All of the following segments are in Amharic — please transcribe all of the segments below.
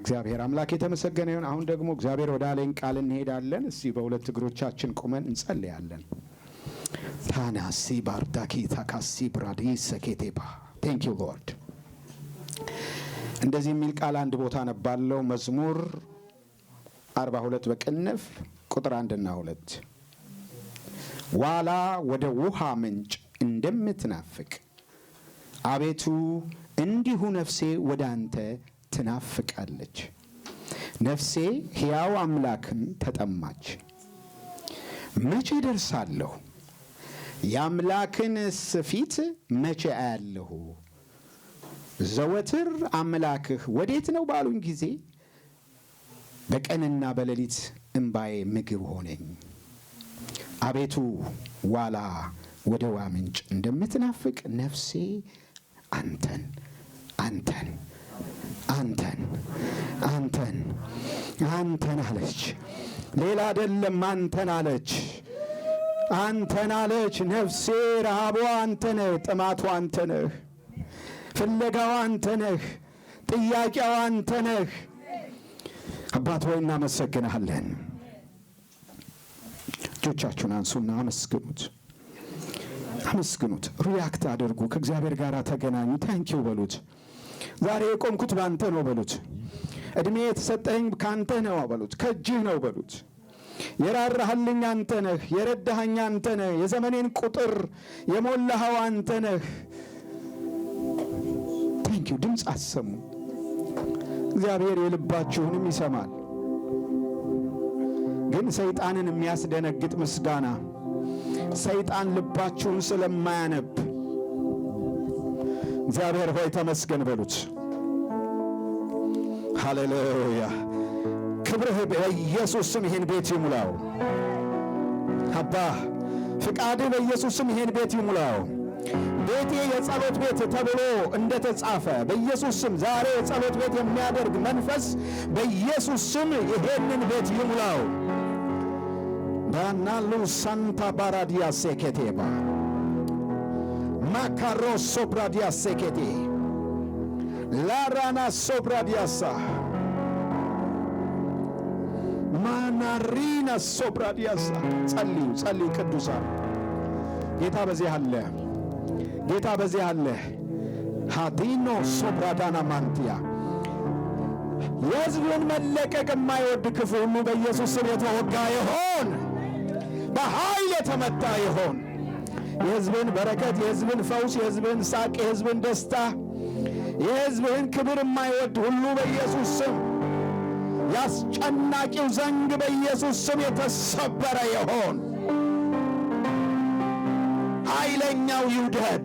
እግዚአብሔር አምላክ የተመሰገነ ይሁን። አሁን ደግሞ እግዚአብሔር ወዳለኝ ቃል እንሄዳለን። እስቲ በሁለት እግሮቻችን ቆመን እንጸልያለን። ታናሲ ባርዳኪ ታካሲ ብራዲ ሰኬቴባ ቴንክ ዩ ሎርድ። እንደዚህ የሚል ቃል አንድ ቦታ ነባለው። መዝሙር 42 በቅንፍ ቁጥር 1 እና 2 ዋላ ወደ ውሃ ምንጭ እንደምትናፍቅ አቤቱ እንዲሁ ነፍሴ ወደ አንተ ትናፍቃለች። ነፍሴ ሕያው አምላክን ተጠማች። መቼ ደርሳለሁ? የአምላክን ፊት መቼ አያለሁ? ዘወትር አምላክህ ወዴት ነው ባሉኝ ጊዜ በቀንና በሌሊት እንባዬ ምግብ ሆነኝ። አቤቱ ዋላ ወደ ውሃ ምንጭ እንደምትናፍቅ ነፍሴ አንተን አንተን አንተን አንተን አንተን አለች። ሌላ አይደለም፣ አንተን አለች። አንተን አለች ነፍሴ። ረሃቧ አንተ ነህ፣ ጥማቷ አንተ ነህ፣ ፍለጋዋ አንተ ነህ፣ ጥያቄዋ አንተ ነህ። አባት ሆይ እናመሰግንሃለን። እጆቻችሁን አንሱና አመስግኑት፣ አመስግኑት። ሪያክት አድርጉ። ከእግዚአብሔር ጋር ተገናኙ። ታንኪው በሉት። ዛሬ የቆምኩት ባንተ ነው በሉት። እድሜ የተሰጠኝ ካንተ ነው በሉት። ከእጅህ ነው በሉት። የራራህልኝ አንተ ነህ፣ የረዳኸኝ አንተ ነህ፣ የዘመኔን ቁጥር የሞላኸው አንተ ነህ። ታንኪው። ድምፅ አሰሙ። እግዚአብሔር የልባችሁንም ይሰማል። ግን ሰይጣንን የሚያስደነግጥ ምስጋና፣ ሰይጣን ልባችሁን ስለማያነብ እግዚአብሔር ሆይ ተመስገን በሉት። ሃሌሉያ። ክብርህ በኢየሱስ ስም ይሄን ቤት ይሙላው። አባ ፍቃድህ በኢየሱስ ስም ይሄን ቤት ይሙላው። ቤቴ የጸሎት ቤት ተብሎ እንደተጻፈ በኢየሱስ ስም ዛሬ የጸሎት ቤት የሚያደርግ መንፈስ በኢየሱስ ስም ይሄንን ቤት ይሙላው። ባናሉ ሳንታ ባራዲያ ሴኬቴባ ማካሮ ሶብራዲያ ሴኬቴ ላራና ሶብራዲያሳ ማናሪና ሶብራዲያሳ። ጸልዩ ጸልዩ ቅዱሳን። ጌታ በዚህ አለ፣ ጌታ በዚህ አለ። ሃዲኖ ሶብራዳና ማንቲያ የሕዝብን መለቀቅ የማይወድ ክፉ ሁሉ በኢየሱስ ስም የተወጋ ይሆን፣ በኃይል የተመታ ይሆን። የሕዝብን በረከት፣ የሕዝብን ፈውስ፣ የሕዝብን ሳቅ፣ የሕዝብን ደስታ፣ የሕዝብን ክብር የማይወድ ሁሉ በኢየሱስ ስም ያስጨናቂው ዘንግ በኢየሱስ ስም የተሰበረ ይሆን። ኃይለኛው ይውደቅ፣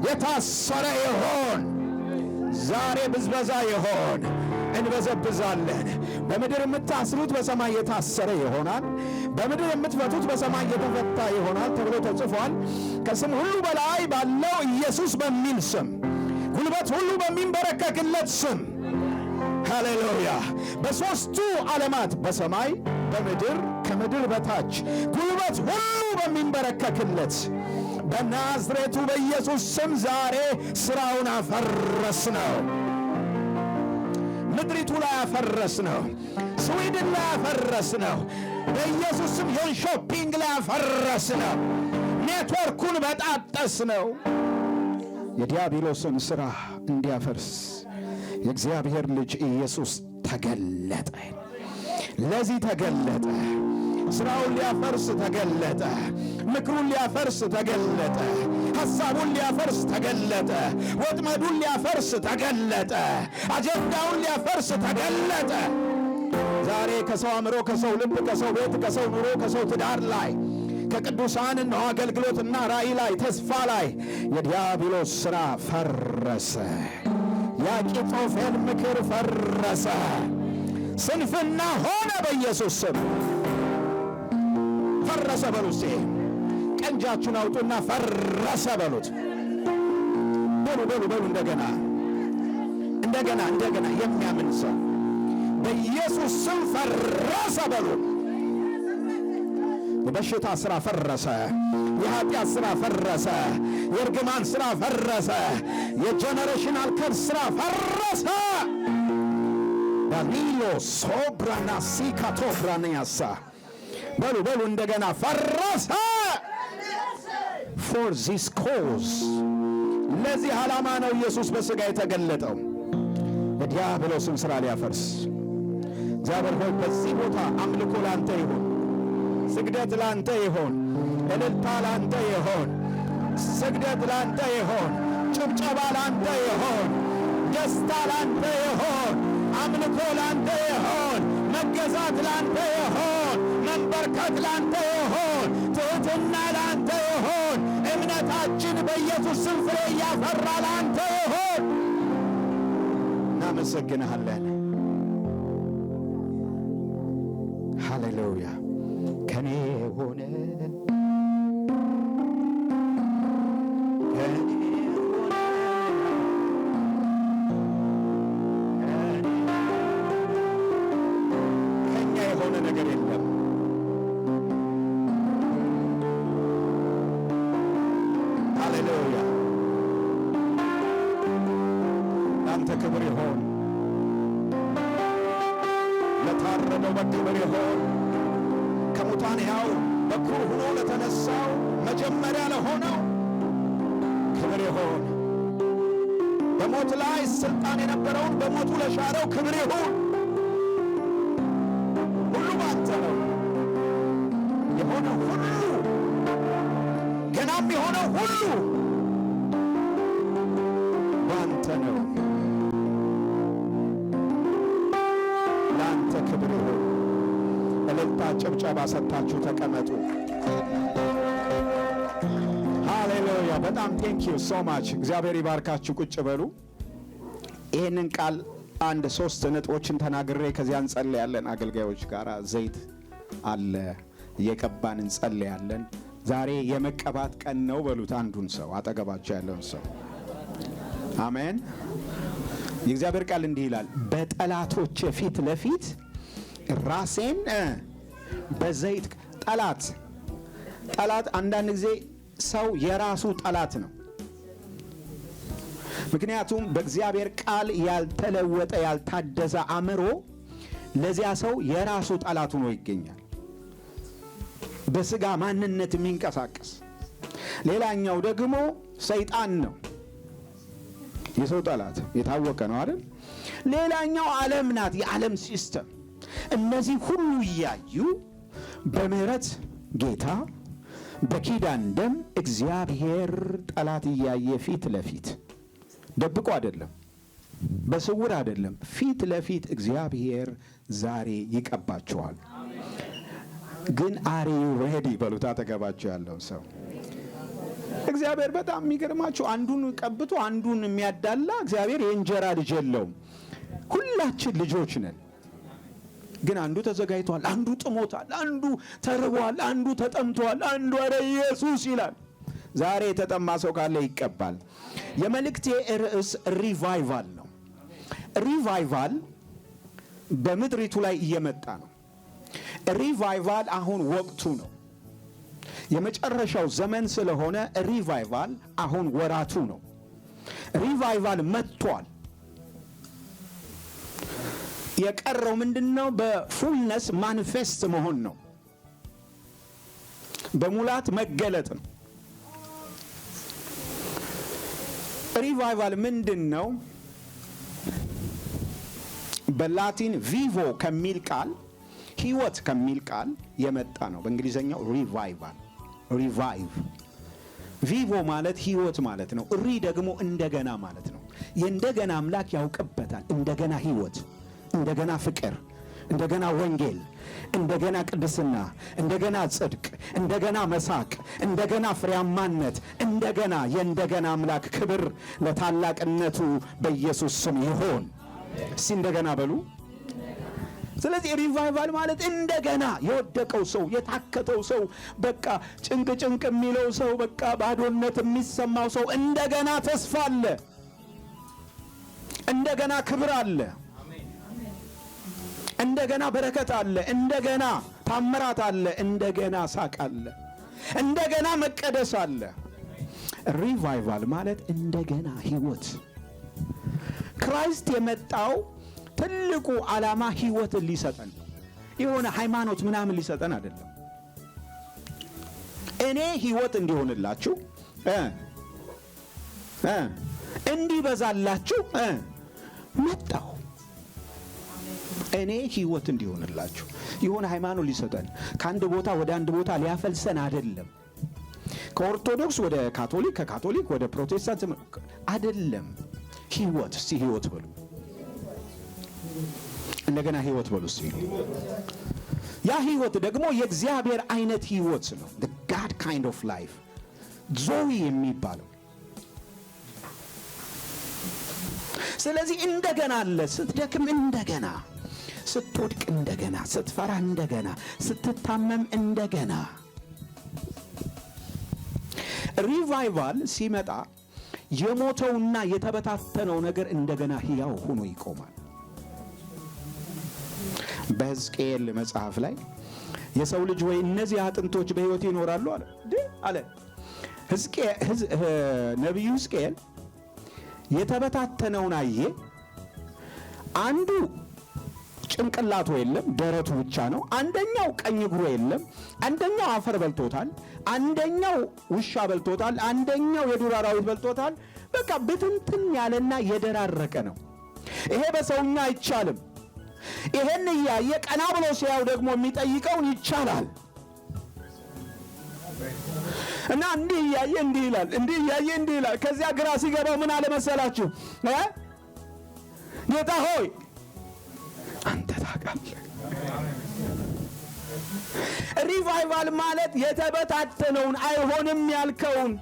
የታሰረ ይሆን። ዛሬ ብዝበዛ ይሆን። እንበዘብዛለን። በምድር የምታስሩት በሰማይ የታሰረ ይሆናል፣ በምድር የምትፈቱት በሰማይ የተፈታ ይሆናል ተብሎ ተጽፏል። ከስም ሁሉ በላይ ባለው ኢየሱስ በሚል ስም ጉልበት ሁሉ በሚንበረከክለት ስም ሃሌሉያ። በሦስቱ ዓለማት በሰማይ በምድር ከምድር በታች ጉልበት ሁሉ በሚንበረከክለት በናዝሬቱ በኢየሱስ ስም ዛሬ ሥራውን አፈረስ ነው። ምድሪቱ ላይ አፈረስ ነው። ስዊድን ላይ አፈረስ ነው። በኢየሱስ ስም ሾፒንግ ላይ አፈረስ ነው። ኔትወርኩን በጣጠስ ነው። የዲያብሎስን ሥራ እንዲያፈርስ የእግዚአብሔር ልጅ ኢየሱስ ተገለጠ። ለዚህ ተገለጠ። ሥራውን ሊያፈርስ ተገለጠ። ምክሩን ሊያፈርስ ተገለጠ። ሐሳቡን ሊያፈርስ ተገለጠ። ወጥመዱን ሊያፈርስ ተገለጠ። አጀንዳውን ሊያፈርስ ተገለጠ። ዛሬ ከሰው አእምሮ፣ ከሰው ልብ፣ ከሰው ቤት፣ ከሰው ኑሮ፣ ከሰው ትዳር ላይ ከቅዱሳን ነው አገልግሎትና ራእይ ላይ ተስፋ ላይ የዲያብሎስ ሥራ ፈረሰ። የአኪጦፌል ምክር ፈረሰ። ስንፍና ሆነ በኢየሱስ ስም ፈረሰ። በሉት ቀንጃችሁን አውጡና ፈረሰ በሉት። በሉ በሉ በሉ። እንደገና እንደገና እንደገና የሚያምን ሰው በኢየሱስ ስም ፈረሰ በሉ። የበሽታ ሥራ ፈረሰ። የኃጢአት ሥራ ፈረሰ። የእርግማን ሥራ ፈረሰ። የጀነሬሽናል ከርስ ሥራ ፈረሰ። ሶብራና ሲካቶ ብራንያሳ በሉ እንደገና ፈረሰ። for this cause ለዚህ ዓላማ ነው ኢየሱስ በሥጋ የተገለጠው፣ የዲያብሎስን ሥራ ሊያፈርስ። እግዚአብሔር ሆይ በዚህ ቦታ አምልኮ ላንተ ይሁን፣ ስግደት ላንተ ይሁን፣ እልልታ ላንተ ይሁን፣ ስግደት ላንተ ይሁን፣ ጭብጨባ ላንተ ይሁን፣ ደስታ ላንተ ይሁን፣ አምልኮ ላንተ ይሁን፣ መገዛት ላንተ ይሁን፣ መንበርከት ላንተ ይሁን፣ ትሕትና ላንተ ይሁን። እምነታችን በኢየሱስ ስም ፍሬ እያፈራ ላንተ ይሁን። እናመሰግንሃለን። ሃሌሉያ። ከኔ ሆነ ክብር ይሆን፣ ለታረደው በክብር ይሆን፣ ከሙታን ሕያው በኩር ሆኖ ለተነሳው መጀመሪያ ለሆነው ክብር ይሆን። በሞት ላይ ስልጣን የነበረውን በሞቱ ለሻረው ክብር ይሁን። ሁሉ ባንተ ነው የሆነው፣ ሁሉ ገናም የሆነው ሁሉ ባንተ ነው። ክብር ይሁን። እልልታ ጭብጨባ ሰጥታችሁ ተቀመጡ። ሃሌሉያ። በጣም ቴንኪዩ ሶ ማች። እግዚአብሔር ይባርካችሁ። ቁጭ በሉ። ይህንን ቃል 1-3 ነጥቦችን ተናግሬ ከዚያ እንጸልያለን። አገልጋዮች ጋር ዘይት አለ እየቀባን እንጸልያለን። ዛሬ የመቀባት ቀን ነው በሉት አንዱን ሰው፣ አጠገባቸው ያለውን ሰው። አሜን። የእግዚአብሔር ቃል እንዲህ ይላል፣ በጠላቶች ፊት ለፊት ራሴን በዘይት። ጠላት አንዳንድ ጊዜ ሰው የራሱ ጠላት ነው። ምክንያቱም በእግዚአብሔር ቃል ያልተለወጠ ያልታደሰ አእምሮ ለዚያ ሰው የራሱ ጠላት ሆኖ ይገኛል፣ በስጋ ማንነት የሚንቀሳቀስ። ሌላኛው ደግሞ ሰይጣን ነው፣ የሰው ጠላት የታወቀ ነው አይደል? ሌላኛው ዓለም ናት፣ የዓለም ሲስተም። እነዚህ ሁሉ እያዩ በምህረት ጌታ በኪዳን ደም እግዚአብሔር ጠላት እያየ ፊት ለፊት ደብቆ አይደለም፣ በስውር አይደለም፣ ፊት ለፊት እግዚአብሔር ዛሬ ይቀባቸዋል። ግን አር ዩ ሬዲ በሉት አጠገባቸው ያለው ሰው። እግዚአብሔር በጣም የሚገርማችሁ አንዱን ቀብቶ አንዱን የሚያዳላ እግዚአብሔር የእንጀራ ልጅ የለውም። ሁላችን ልጆች ነን። ግን አንዱ ተዘጋጅቷል፣ አንዱ ጥሞታል፣ አንዱ ተርቧል፣ አንዱ ተጠምቷል፣ አንዱ አረ ኢየሱስ ይላል። ዛሬ የተጠማ ሰው ካለ ይቀባል። የመልእክቴ ርዕስ ሪቫይቫል ነው። ሪቫይቫል በምድሪቱ ላይ እየመጣ ነው። ሪቫይቫል አሁን ወቅቱ ነው። የመጨረሻው ዘመን ስለሆነ ሪቫይቫል አሁን ወራቱ ነው። ሪቫይቫል መጥቷል። የቀረው ምንድነው? በፉልነስ ማኒፌስት መሆን ነው። በሙላት መገለጥ ነው። ሪቫይቫል ምንድነው? በላቲን ቪቮ ከሚል ቃል ሕይወት ከሚል ቃል የመጣ ነው። በእንግሊዘኛው ሪቫይቫል ሪቫይቭ። ቪቮ ማለት ሕይወት ማለት ነው። ሪ ደግሞ እንደገና ማለት ነው። የእንደገና አምላክ ያውቅበታል። እንደገና ሕይወት፣ እንደገና ፍቅር፣ እንደገና ወንጌል፣ እንደገና ቅድስና፣ እንደገና ጽድቅ፣ እንደገና መሳቅ፣ እንደገና ፍሬያማነት፣ እንደገና የእንደገና አምላክ ክብር ለታላቅነቱ በኢየሱስ ስም ይሆን። እስቲ እንደገና በሉ። ስለዚህ ሪቫይቫል ማለት እንደገና የወደቀው ሰው፣ የታከተው ሰው፣ በቃ ጭንቅ የሚለው ሰው፣ በቃ ባዶነት የሚሰማው ሰው እንደገና ተስፋ አለ፣ እንደገና ክብር አለ፣ እንደገና በረከት አለ፣ እንደገና ታምራት አለ፣ እንደገና ሳቅ አለ፣ እንደገና መቀደስ አለ። ሪቫይቫል ማለት እንደገና ሕይወት። ክራይስት የመጣው ትልቁ ዓላማ ሕይወትን ሊሰጠን የሆነ ሃይማኖት ምናምን ሊሰጠን አይደለም። እኔ ሕይወት እንዲሆንላችሁ እንዲበዛላችሁ መጣሁ። እኔ ሕይወት እንዲሆንላችሁ የሆነ ሃይማኖት ሊሰጠን ከአንድ ቦታ ወደ አንድ ቦታ ሊያፈልሰን አይደለም። ከኦርቶዶክስ ወደ ካቶሊክ፣ ከካቶሊክ ወደ ፕሮቴስታንት አይደለም። ሕይወት እስቲ ሕይወት በሉ እንደገና ሕይወት በሉ እስቲ። ያ ሕይወት ደግሞ የእግዚአብሔር አይነት ሕይወት ነው። the God kind of life ዞይ የሚባለው። ስለዚህ እንደገና አለ። ስትደክም እንደገና፣ ስትወድቅ እንደገና፣ ስትፈራ እንደገና፣ ስትታመም እንደገና። ሪቫይቫል ሲመጣ የሞተውና የተበታተነው ነገር እንደገና ሕያው ሆኖ ይቆማል። በሕዝቅኤል መጽሐፍ ላይ የሰው ልጅ ወይ እነዚህ አጥንቶች በሕይወት ይኖራሉ አለ። ነቢዩ ሕዝቅኤል የተበታተነውን አየ። አንዱ ጭንቅላቱ የለም፣ ደረቱ ብቻ ነው። አንደኛው ቀኝ እግሩ የለም። አንደኛው አፈር በልቶታል። አንደኛው ውሻ በልቶታል። አንደኛው የዱር አራዊት በልቶታል። በቃ ብትንትን ያለና የደራረቀ ነው። ይሄ በሰውኛ አይቻልም። ይሄን እያየ ቀና ብሎ ሲያው ደግሞ የሚጠይቀውን ይቻላል። እና እንዲህ እያየ እንዲህ ይላል፣ እንዲህ እያየ እንዲህ ይላል። ከዚያ ግራ ሲገባው ምን አለ መሰላችሁ? ጌታ ሆይ አንተ ታውቃለህ። ሪቫይቫል ማለት የተበታተነውን አይሆንም ያልከውን፣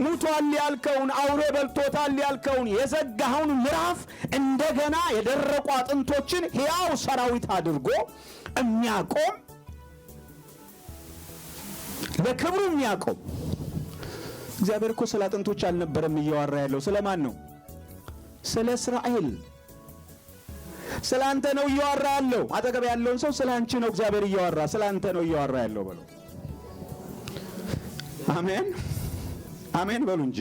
ሙቷል ያልከውን፣ አውሬ በልቶታል ያልከውን የዘጋኸውን ምዕራፍ እንደገና የደረቁ አጥንቶችን ሕያው ሰራዊት አድርጎ የሚያቆም ለክብሩ የሚያቆም። እግዚአብሔር እኮ ስለ አጥንቶች አልነበረም እያወራ ያለው። ስለማን ነው? ስለ እስራኤል። ስለ አንተ ነው እያወራ ያለው። አጠገብ ያለውን ሰው ስለ አንቺ ነው እግዚአብሔር እያወራ፣ ስለ አንተ ነው እያወራ ያለው በለው። አሜን አሜን በሉ እንጂ።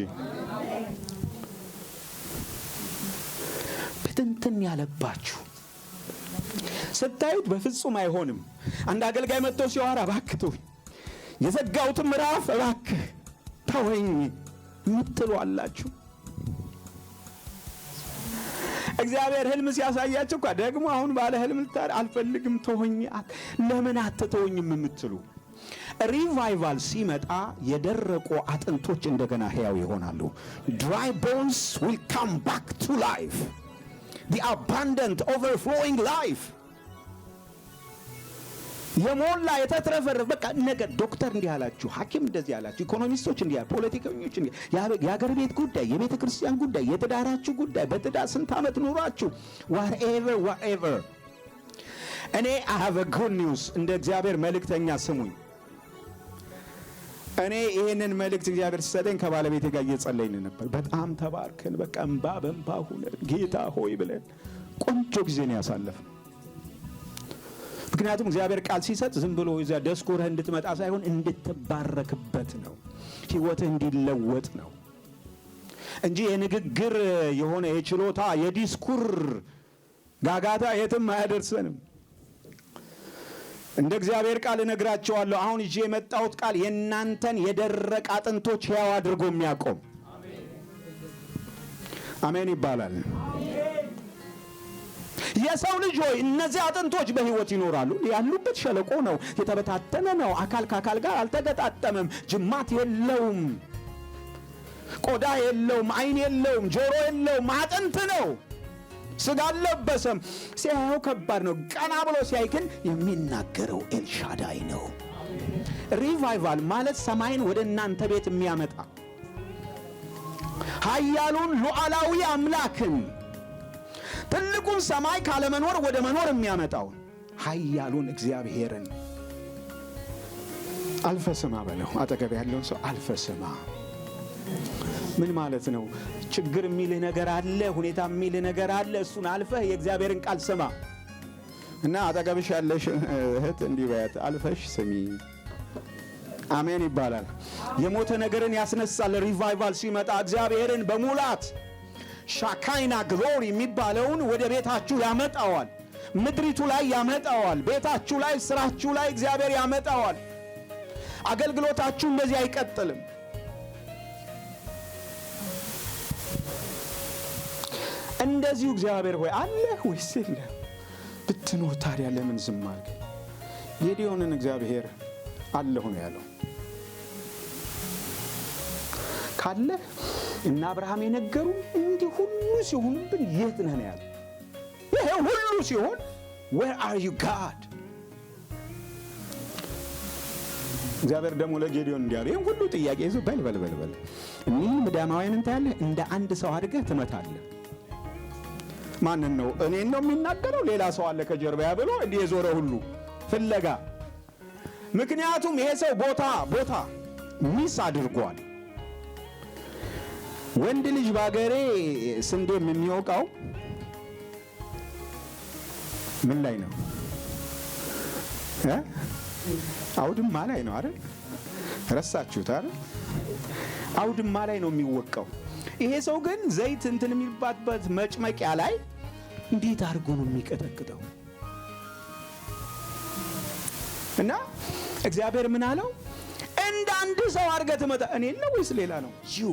በትንትን ያለባችሁ ስታዩት በፍጹም አይሆንም። አንድ አገልጋይ መጥቶ ሲያወራ እባክህ ተወኝ፣ የዘጋሁትን ምዕራፍ እባክህ ተወኝ የምትሉ አላችሁ። እግዚአብሔር ህልም ሲያሳያችሁ እኮ ደግሞ አሁን ባለ ህልም አልፈልግም ተወኝ፣ ለምን አትተወኝም የምትሉ። ሪቫይቫል ሲመጣ የደረቁ አጥንቶች እንደገና ሕያው ይሆናሉ። dry bones will come back to life, the abundant overflowing life። የሞላ የተትረፈረፈ በቃ ነገር። ዶክተር እንዲህ አላችሁ፣ ሐኪም እንደዚህ አላችሁ፣ ኢኮኖሚስቶች እንዲህ፣ ፖለቲከኞች እንዲህ፣ የሀገር ቤት ጉዳይ፣ የቤተ ክርስቲያን ጉዳይ፣ የትዳራችሁ ጉዳይ፣ በትዳር ስንት ዓመት ኑሯችሁ፣ whatever። እኔ I have a good news። እንደ እግዚአብሔር መልእክተኛ ስሙኝ። እኔ ይሄንን መልእክት እግዚአብሔር ሲሰጠኝ ከባለቤቴ ጋር እየጸለይን ነበር። በጣም ተባርከን፣ በቃ እንባ በእንባ ሆነን ጌታ ሆይ ብለን ቆንጆ ጊዜ ነው ያሳለፍነው። ምክንያቱም እግዚአብሔር ቃል ሲሰጥ ዝም ብሎ እዚያ ደስኩረህ እንድትመጣ ሳይሆን እንድትባረክበት ነው፣ ሕይወትህ እንዲለወጥ ነው እንጂ የንግግር የሆነ የችሎታ የዲስኩር ጋጋታ የትም አያደርሰንም። እንደ እግዚአብሔር ቃል እነግራቸዋለሁ። አሁን ይዤ የመጣሁት ቃል የእናንተን የደረቅ አጥንቶች ሕያው አድርጎ የሚያቆም አሜን ይባላል። የሰው ልጅ ሆይ እነዚህ አጥንቶች በሕይወት ይኖራሉ። ያሉበት ሸለቆ ነው፣ የተበታተነ ነው፣ አካል ከአካል ጋር አልተገጣጠመም፣ ጅማት የለውም፣ ቆዳ የለውም፣ ዓይን የለውም፣ ጆሮ የለውም፣ አጥንት ነው፣ ስጋ አልለበሰም። ሲያየው ከባድ ነው። ቀና ብሎ ሲያይ ግን የሚናገረው ኤልሻዳይ ነው። ሪቫይቫል ማለት ሰማይን ወደ እናንተ ቤት የሚያመጣ ኃያሉን ሉዓላዊ አምላክን ትልቁን ሰማይ ካለመኖር ወደ መኖር የሚያመጣውን ኃያሉን እግዚአብሔርን አልፈስማ በለው። አጠገብ ያለውን ሰው አልፈስማ። ምን ማለት ነው? ችግር የሚልህ ነገር አለ፣ ሁኔታ የሚልህ ነገር አለ። እሱን አልፈህ የእግዚአብሔርን ቃል ስማ እና አጠገብሽ ያለሽ እህት እንዲህ በያት፣ አልፈሽ ስሚ። አሜን ይባላል። የሞተ ነገርን ያስነሳል። ሪቫይቫል ሲመጣ እግዚአብሔርን በሙላት ሻካይና ግሎሪ የሚባለውን ወደ ቤታችሁ ያመጣዋል። ምድሪቱ ላይ ያመጣዋል። ቤታችሁ ላይ፣ ስራችሁ ላይ እግዚአብሔር ያመጣዋል። አገልግሎታችሁ እንደዚህ አይቀጥልም። እንደዚሁ እግዚአብሔር ሆይ አለህ ወይስ የለህም? ብትኖር ታዲያ ለምን ዝም አልክ? ጌዲዮንን እግዚአብሔር አለሁ ነው ያለው። ካለ እና አብርሃም የነገሩ እንዲህ ሁሉ ሲሆንብን የት ነህ ነው ያለው። ይሄ ሁሉ ሲሆን where are you God? እግዚአብሔር ደግሞ ለጌዲዮን እንዲያለው ይሄን ሁሉ ጥያቄ ይዞ በል እኒህ ምዳማውያንን ታያለህ፣ እንደ አንድ ሰው አድርገህ ትመታለህ። ማንን ነው? እኔን ነው የሚናገረው? ሌላ ሰው አለ ከጀርባዬ ብሎ እንዲህ የዞረ ሁሉ ፍለጋ። ምክንያቱም ይሄ ሰው ቦታ ሚስ አድርጓል። ወንድ ልጅ ባገሬ ስንዴም የሚወቃው ምን ላይ ነው? አውድማ ላይ ነው አይደል? ረሳችሁት አይደል? አውድማ ላይ ነው የሚወቃው። ይሄ ሰው ግን ዘይት እንትን የሚባበት መጭመቂያ ላይ እንዴት አድርጎ ነው የሚቀጠቅጠው? እና እግዚአብሔር ምን አለው? እንደ አንድ ሰው አድርገህ ትመጣ። እኔ ነው ወይስ ሌላ ነው? you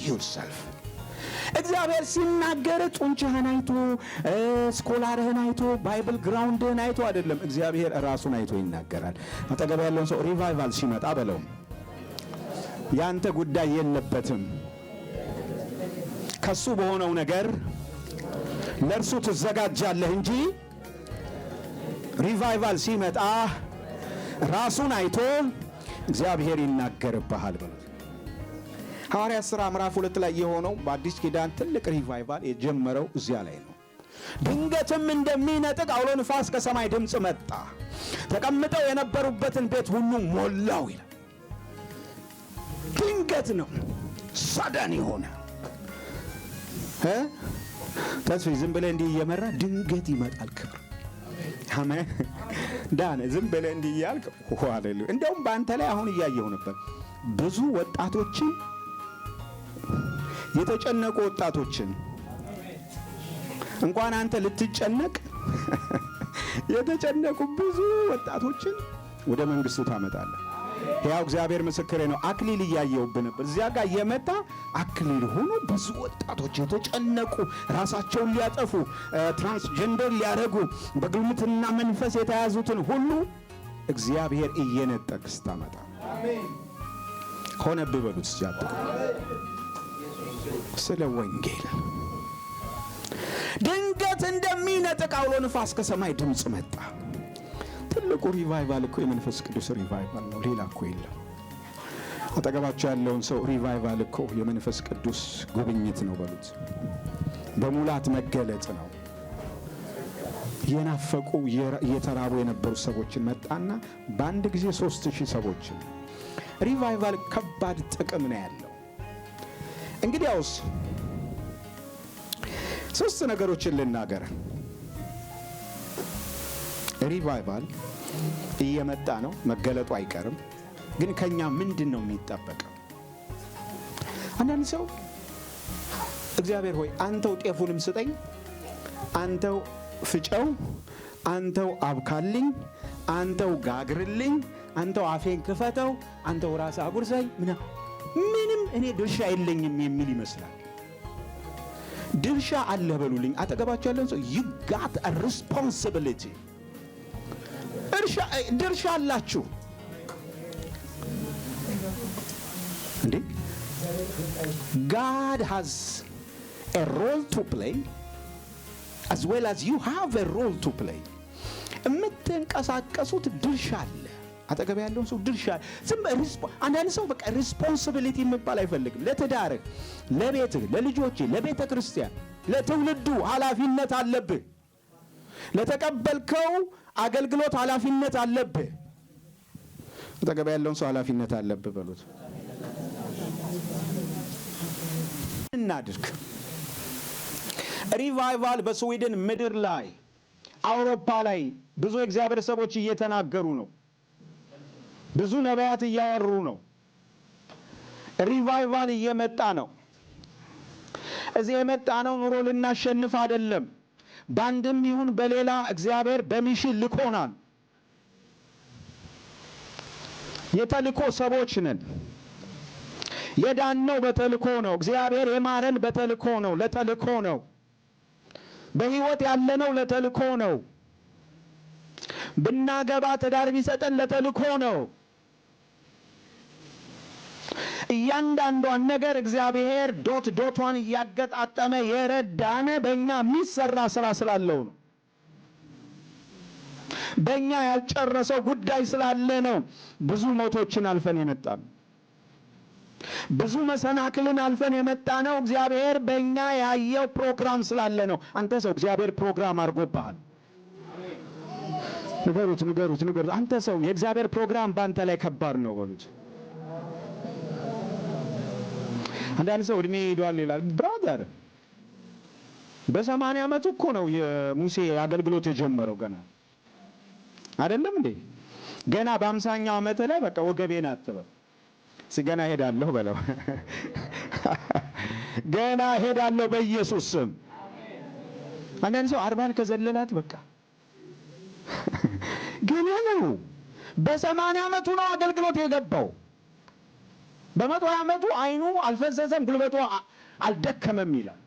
yourself። እግዚአብሔር ሲናገር ጡንቻህን አይቶ ስኮላርህን አይቶ ባይብል ግራውንድህን አይቶ አይደለም። እግዚአብሔር ራሱን አይቶ ይናገራል። አጠገብ ያለውን ሰው ሪቫይቫል ሲመጣ በለው፣ ያንተ ጉዳይ የለበትም። ከሱ በሆነው ነገር ለእርሱ ትዘጋጃለህ እንጂ ሪቫይቫል ሲመጣ ራሱን አይቶ እግዚአብሔር ይናገርብሃል በለው። ሐዋርያት ሥራ ምዕራፍ 2 ላይ የሆነው በአዲስ ኪዳን ትልቅ ሪቫይቫል የጀመረው እዚያ ላይ ነው። ድንገትም እንደሚነጥቅ አውሎ ንፋስ ከሰማይ ድምፅ መጣ፣ ተቀምጠው የነበሩበትን ቤት ሁሉ ሞላው ይላል። ድንገት ነው፣ ሰደን የሆነ ተስፋ። ዝም ብለህ እንዲህ እየመራ ድንገት ይመጣል ክብር። አሜን። ዳነ ዝም ብለህ እንዲህ እያልክ ሃሌሉያ። እንደውም በአንተ ላይ አሁን እያየሁ ነበር ብዙ ወጣቶችን፣ የተጨነቁ ወጣቶችን እንኳን አንተ ልትጨነቅ የተጨነቁ ብዙ ወጣቶችን ወደ መንግስቱ ታመጣለህ። ያው እግዚአብሔር ምስክሬ ነው። አክሊል እያየሁብህ ነበር። እዚያ ጋር የመጣ አክሊል ሆኖ ብዙ ወጣቶች የተጨነቁ ራሳቸውን ሊያጠፉ ትራንስጀንደር ሊያደርጉ በግልሙትና መንፈስ የተያዙትን ሁሉ እግዚአብሔር እየነጠቅ ስታመጣ ሆነብህ በሉት። ሲያጠቅ ስለ ወንጌል ድንገት እንደሚነጥቅ አውሎ ንፋስ ከሰማይ ድምፅ መጣ። ትልቁ ሪቫይቫል እኮ የመንፈስ ቅዱስ ሪቫይቫል ነው፣ ሌላ እኮ የለም። አጠገባቸው ያለውን ሰው ሪቫይቫል እኮ የመንፈስ ቅዱስ ጉብኝት ነው በሉት። በሙላት መገለጥ ነው። የናፈቁ የተራቡ የነበሩ ሰዎችን መጣና በአንድ ጊዜ 3000 ሰዎችን። ሪቫይቫል ከባድ ጥቅም ነው ያለው። እንግዲያውስ 3 ነገሮችን ልናገር። ሪቫይቫል እየመጣ ነው፣ መገለጡ አይቀርም። ግን ከኛ ምንድን ነው የሚጠበቀው? አንዳንድ ሰው እግዚአብሔር ሆይ አንተው ጤፉንም ስጠኝ፣ አንተው ፍጨው፣ አንተው አብካልኝ፣ አንተው ጋግርልኝ፣ አንተው አፌን ክፈተው፣ አንተው ራስ አጉርሰኝ፣ ምንም እኔ ድርሻ የለኝም የሚል ይመስላል። ድርሻ አለ በሉልኝ። አጠገባቸው ያለን ሰው you got a responsibility። ድርሻ አላችሁ እንዴ? God has a role to play as well as you have a role to play። የምትንቀሳቀሱት ድርሻ አለ። አጠገብ ያለውን ሰው ድርሻ አንዳንድ ሰው በቃ ሪስፖንሲቢሊቲ የሚባል አይፈልግም። ለትዳርህ፣ ለቤትህ፣ ለልጆችህ፣ ለቤተ ክርስቲያን፣ ለትውልዱ ኃላፊነት አለብህ። ለተቀበልከው አገልግሎት ኃላፊነት አለብህ። አጠገብ ያለውን ሰው ኃላፊነት አለብህ በሉት። እናድርግ። ሪቫይቫል በስዊድን ምድር ላይ አውሮፓ ላይ ብዙ እግዚአብሔር ሰዎች እየተናገሩ ነው። ብዙ ነቢያት እያወሩ ነው። ሪቫይቫል እየመጣ ነው። እዚህ የመጣነው ኑሮ ልናሸንፍ አይደለም። በአንድም ይሁን በሌላ እግዚአብሔር በሚሽን ልኮናል። የተልኮ ሰዎች ነን። የዳነው በተልኮ ነው። እግዚአብሔር የማረን በተልኮ ነው፣ ለተልኮ ነው። በሕይወት ያለነው ለተልኮ ነው። ብናገባ ትዳር ቢሰጠን ለተልኮ ነው። እያንዳንዷን ነገር እግዚአብሔር ዶቷን እያገጣጠመ የረዳነ በእኛ የሚሰራ ስራ ስላለው ነው። በእኛ ያልጨረሰው ጉዳይ ስላለ ነው። ብዙ ሞቶችን አልፈን የመጣን፣ ብዙ መሰናክልን አልፈን የመጣ ነው። እግዚአብሔር በእኛ ያየው ፕሮግራም ስላለ ነው። አንተ ሰው እግዚአብሔር ፕሮግራም አድርጎብሃል። ንገሩት። አንተ ሰው የእግዚአብሔር ፕሮግራም በአንተ ላይ ከባድ ነው በሉት። አንዳንድ ሰው እድሜ ሄዷል ይላል። ብራዘር በ80 ዓመቱ እኮ ነው የሙሴ አገልግሎት የጀመረው። ገና አይደለም እንዴ? ገና በ50ኛው ዓመት ላይ በቃ ወገቤን አጥበው ገና ሄዳለሁ በለው። ገና ሄዳለሁ በኢየሱስ ስም። አንዳንድ ሰው 40 ከዘለላት በቃ ገና ነው። በ80 ዓመቱ ነው አገልግሎት የገባው። በ120 ዓመቱ አይኑ አልፈዘዘም፣ ጉልበቱ አልደከመም ይላል።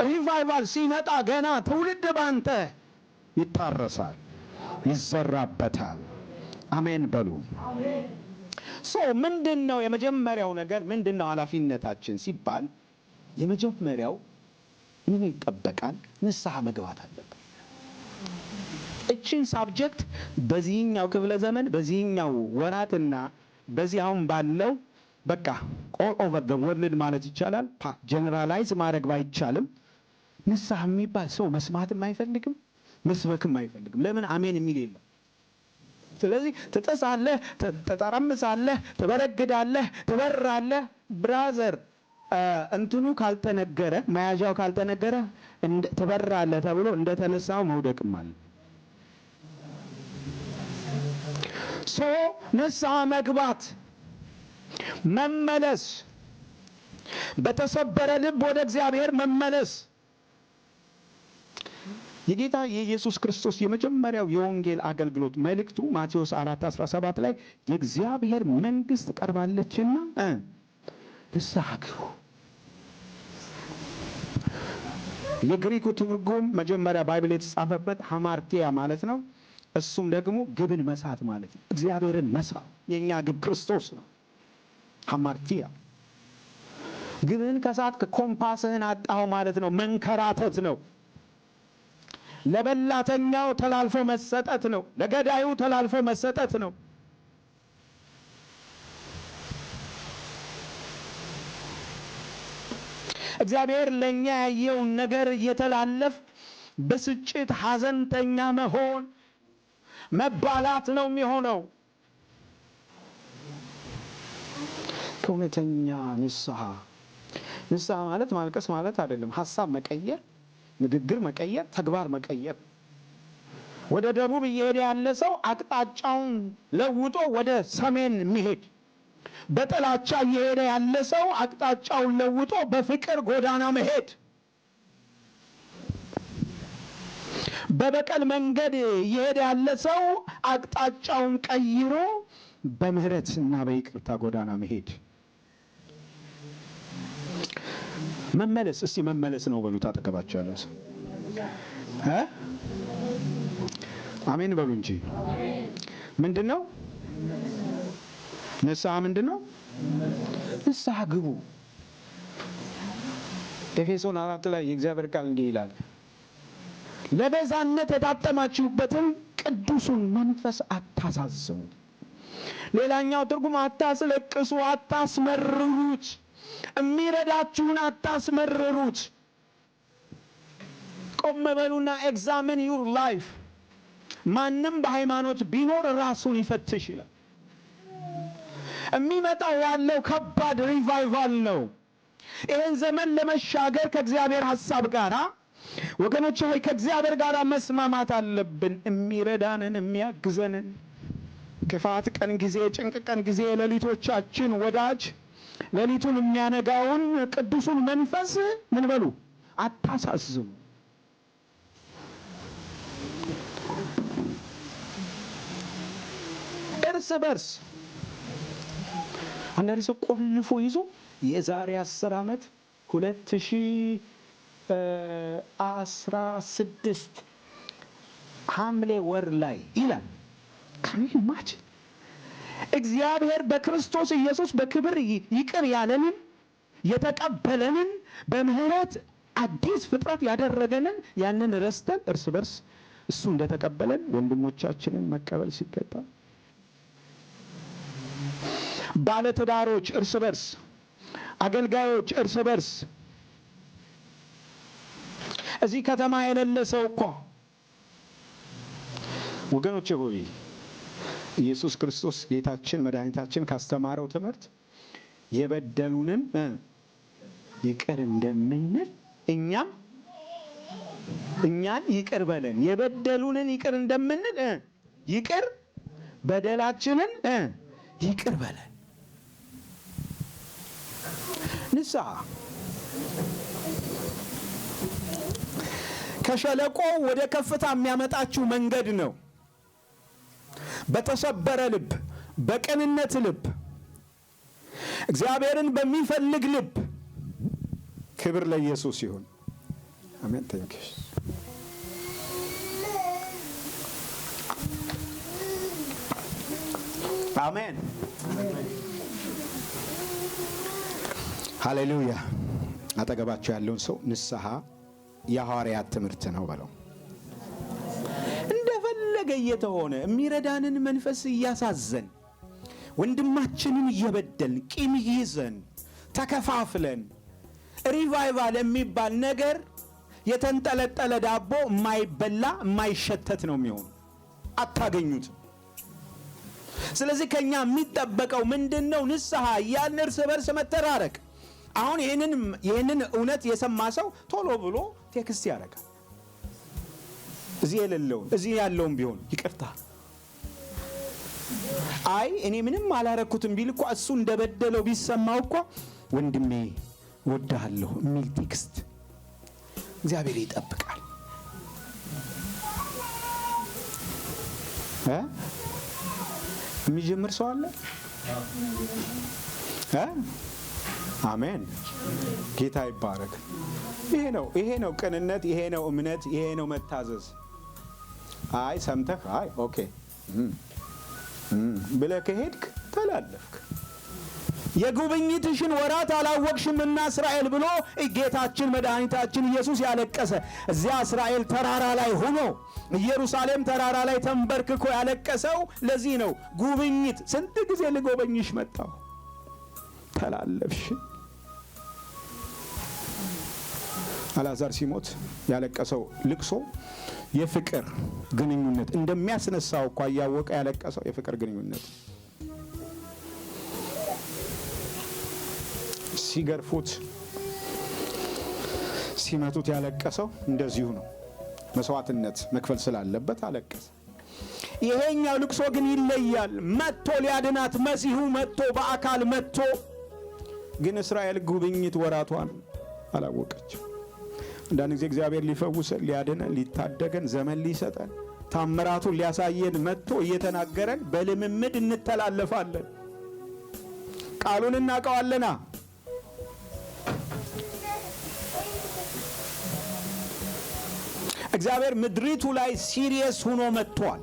ሪቫይቫል ሲመጣ ገና ትውልድ ባንተ ይታረሳል፣ ይዘራበታል። አሜን በሉ። ምንድነው የመጀመሪያው ነገር? ምንድነው ኃላፊነታችን ሲባል የመጀመሪያው ምን ይጠበቃል? ንስሐ መግባት አለብን። እቺን ሳብጀክት በዚህኛው ክፍለ ዘመን በዚህኛው ወራትና በዚህ አሁን ባለው በቃ ኦል ኦቨር ዘ ወርልድ ማለት ይቻላል ጀነራላይዝ ማድረግ ባይቻልም ንስሐ የሚባል ሰው መስማትም አይፈልግም፣ መስበክም አይፈልግም። ለምን? አሜን የሚል የለም። ስለዚህ ትጠሳለህ፣ ትጠራምሳለህ፣ ትበረግዳለህ፣ ትበራለህ። ብራዘር እንትኑ ካልተነገረ፣ መያዣው ካልተነገረ ትበራለህ ተብሎ እንደተነሳው መውደቅም አለ። ንስሐ መግባት፣ መመለስ፣ በተሰበረ ልብ ወደ እግዚአብሔር መመለስ። የጌታ የኢየሱስ ክርስቶስ የመጀመሪያው የወንጌል አገልግሎት መልእክቱ ማቴዎስ 4:17 ላይ የእግዚአብሔር መንግስት ቀርባለችና ንስሐ ግቡ። የግሪኩ ትርጉም መጀመሪያ ባይብል የተጻፈበት ሃማርቲያ ማለት ነው። እሱም ደግሞ ግብን መሳት ማለት ነው። እግዚአብሔርን መሳ። የኛ ግብ ክርስቶስ ነው። ሃማርቲያ ግብን ከሳት ኮምፓስህን አጣው ማለት ነው። መንከራተት ነው። ለበላተኛው ተላልፎ መሰጠት ነው። ለገዳዩ ተላልፎ መሰጠት ነው። እግዚአብሔር ለኛ ያየውን ነገር እየተላለፍ በስጭት ሐዘንተኛ መሆን መባላት ነው የሚሆነው። ከእውነተኛ ንስሐ ማለት ማልቀስ ማለት አይደለም። ሐሳብ መቀየር፣ ንግግር መቀየር፣ ተግባር መቀየር። ወደ ደቡብ እየሄደ ያለ ሰው አቅጣጫውን ለውጦ ወደ ሰሜን የሚሄድ፣ በጥላቻ እየሄደ ያለ ሰው አቅጣጫውን ለውጦ በፍቅር ጎዳና መሄድ፣ በበቀል መንገድ እየሄደ ያለ ሰው አቅጣጫውን ቀይሮ በምህረት እና በይቅርታ ጎዳና መሄድ። መመለስ። እስቲ መመለስ ነው በሉት። አጠገባቸው ያለው ሰው አሜን በሉ እንጂ። ምንድነው ንስሐ? ምንድነው ንስሐ? ግቡ። ኤፌሶን 4 ላይ የእግዚአብሔር ቃል እንዲህ ይላል፣ ለቤዛነት የታጠማችሁበትን ቅዱሱን መንፈስ አታሳዝኑ። ሌላኛው ትርጉም አታስለቅሱ፣ አታስመርሩት። የሚረዳችሁን አታስመርሩት። ቆም በሉና ኤግዛሚን ዩር ላይፍ። ማንም በሃይማኖት ቢኖር ራሱን ይፈትሽ ይላል። የሚመጣው ያለው ከባድ ሪቫይቫል ነው። ይህን ዘመን ለመሻገር ከእግዚአብሔር ሐሳብ ጋር ወገኖች ሆይ ከእግዚአብሔር ጋር መስማማት አለብን። የሚረዳንን የሚያግዘንን ክፋት ቀን ጊዜ፣ ጭንቅ ቀን ጊዜ፣ የሌሊቶቻችን ወዳጅ ሌሊቱን የሚያነጋውን ቅዱሱን መንፈስ ምን በሉ አታሳዝኑ። እርስ በርስ አንዳንድ ሰው ቆልፎ ይዞ የዛሬ 10 ዓመት 2016 ሐምሌ ወር ላይ ይላል። ከሚማች እግዚአብሔር በክርስቶስ ኢየሱስ በክብር ይቅር ያለንን የተቀበለንን በምህረት አዲስ ፍጥረት ያደረገንን ያንን ረስተን እርስ በርስ እሱ እንደተቀበለን ወንድሞቻችንን መቀበል ሲገባ፣ ባለትዳሮች እርስ በርስ፣ አገልጋዮች እርስ በርስ። እዚህ ከተማ የሌለ ሰው እኮ ወገኖቼ ሆይ ኢየሱስ ክርስቶስ ጌታችን መድኃኒታችን ካስተማረው ትምህርት የበደሉንን ይቅር እንደምንል እኛን ይቅር በለን፣ የበደሉንን ይቅር እንደምንል ይቅር በደላችንን ይቅር በለን። ንስሐ ከሸለቆ ወደ ከፍታ የሚያመጣችሁ መንገድ ነው። በተሰበረ ልብ፣ በቅንነት ልብ፣ እግዚአብሔርን በሚፈልግ ልብ። ክብር ለኢየሱስ ይሁን። አሜን። ታንኪዩ። አሜን። ሃሌሉያ። አጠገባቸው ያለውን ሰው ንስሐ የሐዋርያት ትምህርት ነው በለው። እንደፈለገ እየተሆነ የሚረዳንን መንፈስ እያሳዘን ወንድማችንን እየበደልን ቂም ይዘን ተከፋፍለን ሪቫይቫል የሚባል ነገር የተንጠለጠለ ዳቦ የማይበላ የማይሸተት ነው የሚሆን። አታገኙትም። ስለዚህ ከኛ የሚጠበቀው ምንድነው? ንስሐ እያልን እርስ በርስ መተራረቅ። አሁን ይህንን እውነት የሰማ ሰው ቶሎ ብሎ ቴክስት ያደርጋል። እዚህ የሌለውን እዚህ ያለውን ቢሆን ይቅርታ፣ አይ እኔ ምንም አላረኩትም ቢል እኮ እሱ እንደበደለው ቢሰማው እኮ ወንድሜ ወድሃለሁ የሚል ቴክስት እግዚአብሔር ይጠብቃል። የሚጀምር ሰው አለ። አሜን። ጌታ ይባረክ። ይሄ ነው ቅንነት፣ ይሄ ነው እምነት፣ ይሄ ነው መታዘዝ። አይ ሰምተህ አይ ኦኬ ብለህ ከሄድክ ተላለፍክ። የጉብኝትሽን ወራት አላወቅሽምና እስራኤል ብሎ ጌታችን መድኃኒታችን ኢየሱስ ያለቀሰ እዚያ እስራኤል ተራራ ላይ ሆኖ ኢየሩሳሌም ተራራ ላይ ተንበርክኮ ያለቀሰው ለዚህ ነው። ጉብኝት ስንት ጊዜ ልጎበኝሽ መጣሁ ተላለፍሽ። አልዓዛር ሲሞት ያለቀሰው ልቅሶ የፍቅር ግንኙነት እንደሚያስነሳው እኮ ያወቀ ያለቀሰው የፍቅር ግንኙነት። ሲገርፉት ሲመቱት ያለቀሰው እንደዚሁ ነው። መስዋዕትነት መክፈል ስላለበት አለቀሰ። ይሄኛው ልቅሶ ግን ይለያል። መጥቶ ሊያድናት መሲሁ መጥቶ በአካል መጥቶ ግን እስራኤል ጉብኝት ወራቷን አላወቀችም። አንዳንድ ጊዜ እግዚአብሔር ሊፈውሰን፣ ሊያድነን፣ ሊታደገን፣ ዘመን ሊሰጠን፣ ታምራቱን ሊያሳየን መጥቶ እየተናገረን በልምምድ እንተላለፋለን። ቃሉን እናውቀዋለና እግዚአብሔር ምድሪቱ ላይ ሲሪየስ ሆኖ መጥቷል።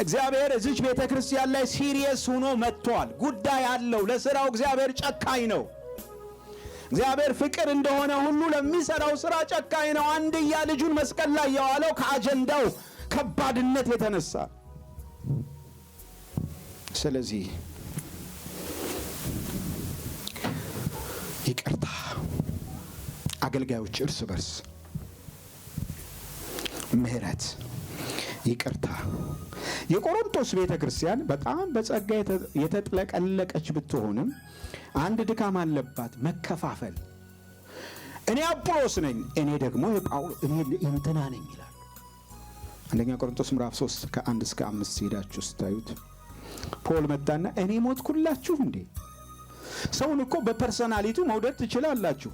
እግዚአብሔር እዚች ቤተክርስቲያን ላይ ሲሪየስ ሆኖ መጥቷል። ጉዳይ አለው። ለሥራው እግዚአብሔር ጨካኝ ነው። እግዚአብሔር ፍቅር እንደሆነ ሁሉ ለሚሰራው ሥራ ጨካኝ ነው። አንድያ ልጁን መስቀል ላይ ያዋለው ከአጀንዳው ከባድነት የተነሳ። ስለዚህ ይቅርታ፣ አገልጋዮች እርስ በርስ ምህረት፣ ይቅርታ። የቆሮንቶስ ቤተክርስቲያን በጣም በጸጋ የተጥለቀለቀች ብትሆንም አንድ ድካም አለባት፣ መከፋፈል። እኔ አጵሎስ ነኝ፣ እኔ ደግሞ እኔ እንትና ነኝ ይላል። አንደኛ ቆሮንቶስ ምዕራፍ 3 ከ1 እስከ 5 ሄዳችሁ ስታዩት ፖል መጣና እኔ ሞትኩላችሁ እንዴ? ሰውን እኮ በፐርሰናሊቱ መውደድ ትችላላችሁ።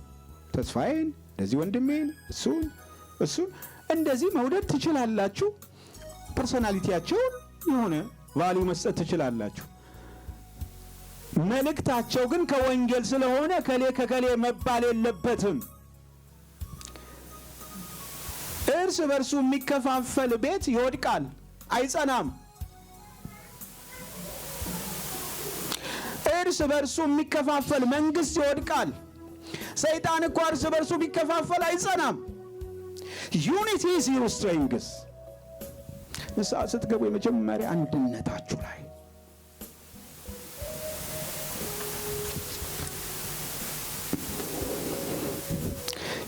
ተስፋዬን እንደዚህ፣ ወንድሜን እሱን እንደዚህ መውደድ ትችላላችሁ። ፐርሰናሊቲያቸውን የሆነ ቫልዩ መስጠት ትችላላችሁ። መልእክታቸው ግን ከወንጌል ስለሆነ ከሌ ከከሌ መባል የለበትም። እርስ በርሱ የሚከፋፈል ቤት ይወድቃል፣ አይጸናም። እርስ በርሱ የሚከፋፈል መንግስት ይወድቃል። ሰይጣን እኮ እርስ በርሱ ቢከፋፈል አይጸናም። ዩኒቲ ኢዝ ዩር ስትሬንግዝ። ንስሐ ስትገቡ የመጀመሪያ አንድነታችሁ ላይ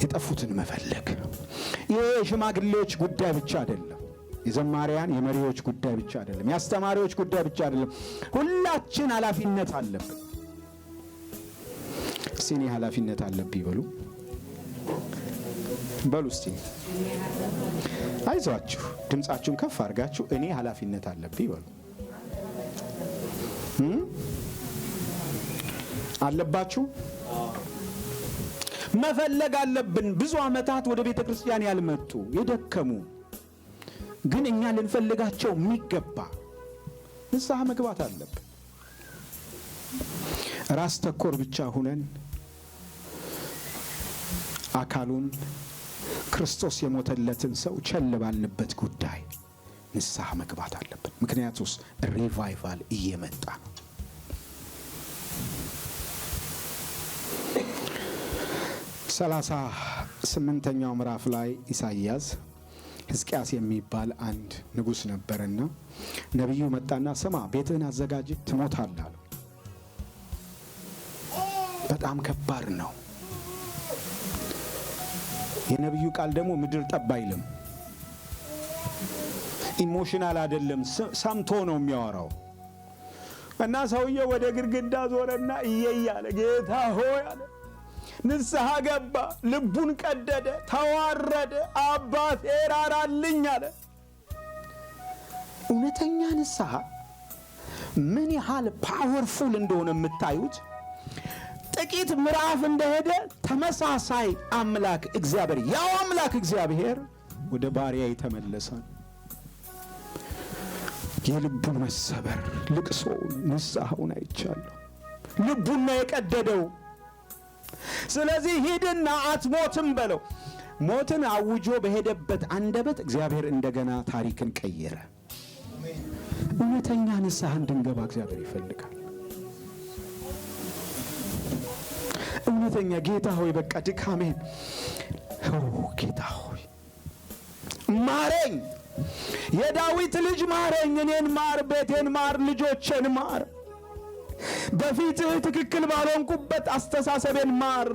የጠፉትን መፈለግ። ይሄ የሽማግሌዎች ጉዳይ ብቻ አይደለም። የዘማሪያን የመሪዎች ጉዳይ ብቻ አይደለም። የአስተማሪዎች ጉዳይ ብቻ አይደለም። ሁላችን ኃላፊነት አለብን። እስቲ እኔ ኃላፊነት አለብኝ በሉ እስቲ አይዟችሁ፣ ድምጻችሁን ከፍ አድርጋችሁ እኔ ኃላፊነት አለብኝ በሉ። አለባችሁ መፈለግ አለብን። ብዙ ዓመታት ወደ ቤተ ክርስቲያን ያልመጡ የደከሙ ግን እኛ ልንፈልጋቸው የሚገባ ንስሐ መግባት አለብን። ራስ ተኮር ብቻ ሁነን አካሉን ክርስቶስ የሞተለትን ሰው ቸል ባልንበት ጉዳይ ንስሐ መግባት አለብን። ምክንያቱስ ሪቫይቫል እየመጣ ነው። ሰላሳ 8ኛው ምዕራፍ ላይ ኢሳይያስ ሕዝቅያስ የሚባል አንድ ንጉሥ ነበርና ነቢዩ መጣና ስማ፣ ቤትህን አዘጋጅ፣ ትሞታለህ አለው። በጣም ከባድ ነው። የነቢዩ ቃል ደግሞ ምድር ጠብ አይልም። ኢሞሽናል አይደለም፣ ሰምቶ ነው የሚያወራው። እና ሰውየው ወደ ግድግዳ ዞረና እየያለ ጌታ ሆይ አለ። ንስሐ ገባ፣ ልቡን ቀደደ፣ ተዋረደ። አባቴ ራራልኝ አለ። እውነተኛ ንስሐ ምን ያህል ፓወርፉል እንደሆነ የምታዩት ጥቂት ምዕራፍ እንደሄደ ተመሳሳይ አምላክ እግዚአብሔር፣ ያው አምላክ እግዚአብሔር ወደ ባሪያ ይተመለሳል። የልቡን መሰበር፣ ልቅሶውን፣ ንስሐውን አይቻለሁ። ልቡን ነው የቀደደው። ስለዚህ ሂድና አትሞትም በለው። ሞትን አውጆ በሄደበት አንደበት እግዚአብሔር እንደገና ታሪክን ቀየረ። እውነተኛ ንስሐ እንድንገባ እግዚአብሔር ይፈልጋል። እውነተኛ ጌታ ሆይ በቃ ድካሜን ጌታ ሆይ ማረኝ፣ የዳዊት ልጅ ማረኝ፣ እኔን ማር፣ ቤቴን ማር፣ ልጆቼን ማር፣ በፊትህ ትክክል ባልሆንኩበት አስተሳሰቤን ማር፣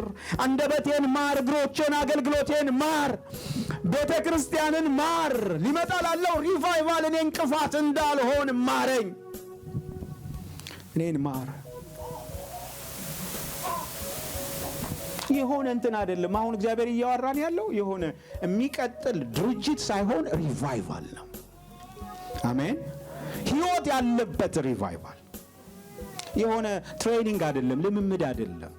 አንደበቴን ማር፣ እግሮቼን፣ አገልግሎቴን ማር፣ ቤተ ክርስቲያንን ማር፣ ሊመጣ ላለው ሪቫይቫል እኔ እንቅፋት እንዳልሆን ማረኝ፣ እኔን ማር። የሆነ እንትን አይደለም። አሁን እግዚአብሔር እያወራን ያለው የሆነ የሚቀጥል ድርጅት ሳይሆን ሪቫይቫል ነው። አሜን። ህይወት ያለበት ሪቫይቫል፣ የሆነ ትሬኒንግ አይደለም፣ ልምምድ አይደለም፣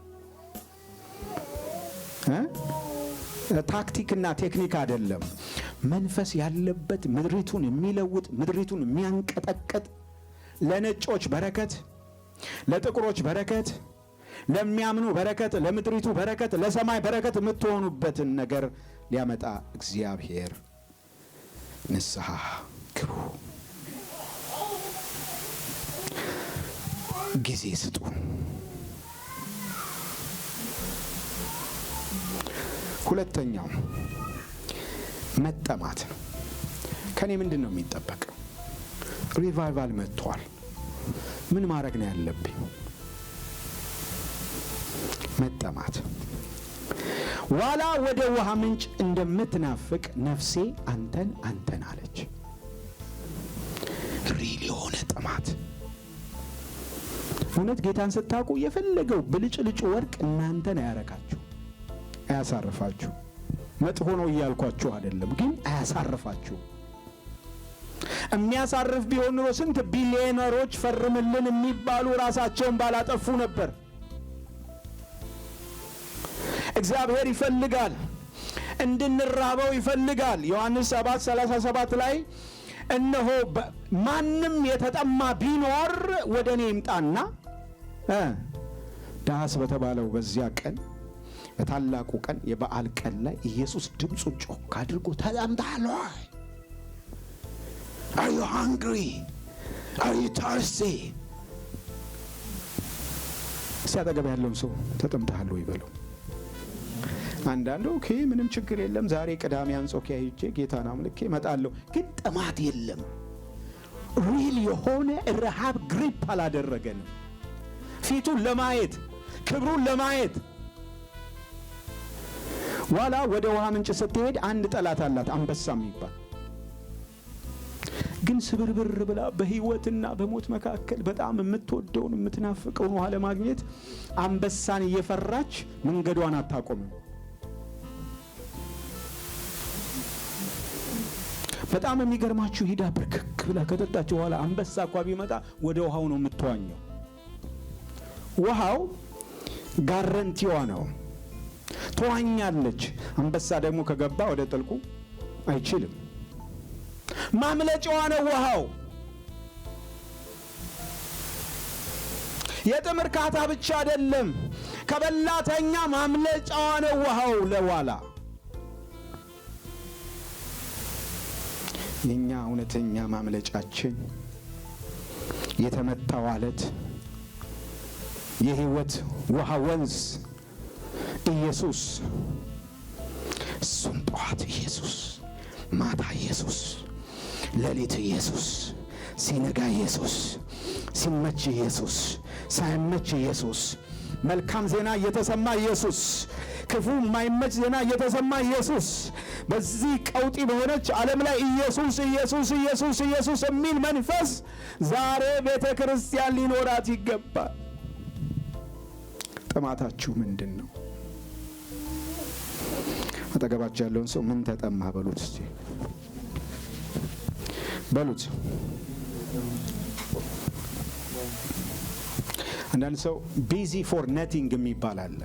ታክቲክና ቴክኒክ አይደለም። መንፈስ ያለበት ምድሪቱን የሚለውጥ ምድሪቱን የሚያንቀጠቅጥ ለነጮች በረከት፣ ለጥቁሮች በረከት፣ ለሚያምኑ በረከት፣ ለምድሪቱ በረከት፣ ለሰማይ በረከት የምትሆኑበትን ነገር ሊያመጣ እግዚአብሔር ንስሐ ግቡ፣ ጊዜ ስጡ። ሁለተኛው መጠማት ነው። ከኔ ምንድን ነው የሚጠበቀው? ሪቫይቫል መጥቷል። ምን ማድረግ ነው ያለብኝ? መጠማት። ዋላ ወደ ውሃ ምንጭ እንደምትናፍቅ ነፍሴ አንተን አንተን አለች። ሪል የሆነ ጥማት። እውነት ጌታን ስታውቁ የፈለገው ብልጭልጭ ወርቅ እናንተን አያረካችሁ፣ አያሳርፋችሁ። መጥፎ ነው እያልኳችሁ አይደለም፣ ግን አያሳርፋችሁ። የሚያሳርፍ ቢሆን ኖሮ ስንት ቢሊዮነሮች ፈርምልን የሚባሉ ራሳቸውን ባላጠፉ ነበር። እግዚአብሔር ይፈልጋል፣ እንድንራበው ይፈልጋል። ዮሐንስ 7:37 ላይ እነሆ ማንም የተጠማ ቢኖር ወደ እኔ ይምጣና ዳስ በተባለው በዚያ ቀን በታላቁ ቀን የበዓል ቀን ላይ ኢየሱስ ድምፁን ጮክ አድርጎ ተጠምተሃል ወይ? Are you hungry? Are you thirsty? ሲያጠገብ ያለውን ሰው ተጠምተሃል ወይ በለው። አንዳንዱ ኦኬ ምንም ችግር የለም ዛሬ ቅዳሜ አንጾኪያ ሄጄ ጌታን አምልኬ እመጣለሁ፣ ግን ጥማት የለም። ሪል የሆነ ረሃብ ግሪፕ አላደረገንም። ፊቱን ለማየት ክብሩን ለማየት ዋላ ወደ ውሃ ምንጭ ስትሄድ አንድ ጠላት አላት አንበሳ የሚባል። ግን ስብርብር ብላ በህይወትና በሞት መካከል በጣም የምትወደውን የምትናፍቀውን ውሃ ለማግኘት አንበሳን እየፈራች መንገዷን አታቆምም። በጣም የሚገርማችሁ ሂዳ ብርክክ ብላ ከጠጣች በኋላ አንበሳ እንኳን ቢመጣ ወደ ውሃው ነው የምትዋኘው። ውሃው ጋረንቲዋ ነው፣ ትዋኛለች። አንበሳ ደግሞ ከገባ ወደ ጥልቁ አይችልም። ማምለጫዋ ነው ውሃው። የጥም እርካታ ብቻ አይደለም፣ ከበላተኛ ማምለጫዋ ነው ውሃው ለዋላ። የኛ እውነተኛ ማምለጫችን የተመታው አለት የህይወት ውሃ ወንዝ ኢየሱስ። እሱም ጠዋት ኢየሱስ፣ ማታ ኢየሱስ፣ ሌሊት ኢየሱስ፣ ሲነጋ ኢየሱስ፣ ሲመች ኢየሱስ፣ ሳይመች ኢየሱስ፣ መልካም ዜና እየተሰማ ኢየሱስ፣ ክፉ የማይመች ዜና እየተሰማ ኢየሱስ፣ በዚህ ቀውጢ በሆነች ዓለም ላይ ኢየሱስ ኢየሱስ ኢየሱስ ኢየሱስ የሚል መንፈስ ዛሬ ቤተ ክርስቲያን ሊኖራት ይገባል። ጥማታችሁ ምንድን ነው? አጠገባችሁ ያለውን ሰው ምን ተጠማ በሉት እስቲ በሉት። አንዳንድ ሰው ቢዚ ፎር ነቲንግ የሚባል አለ።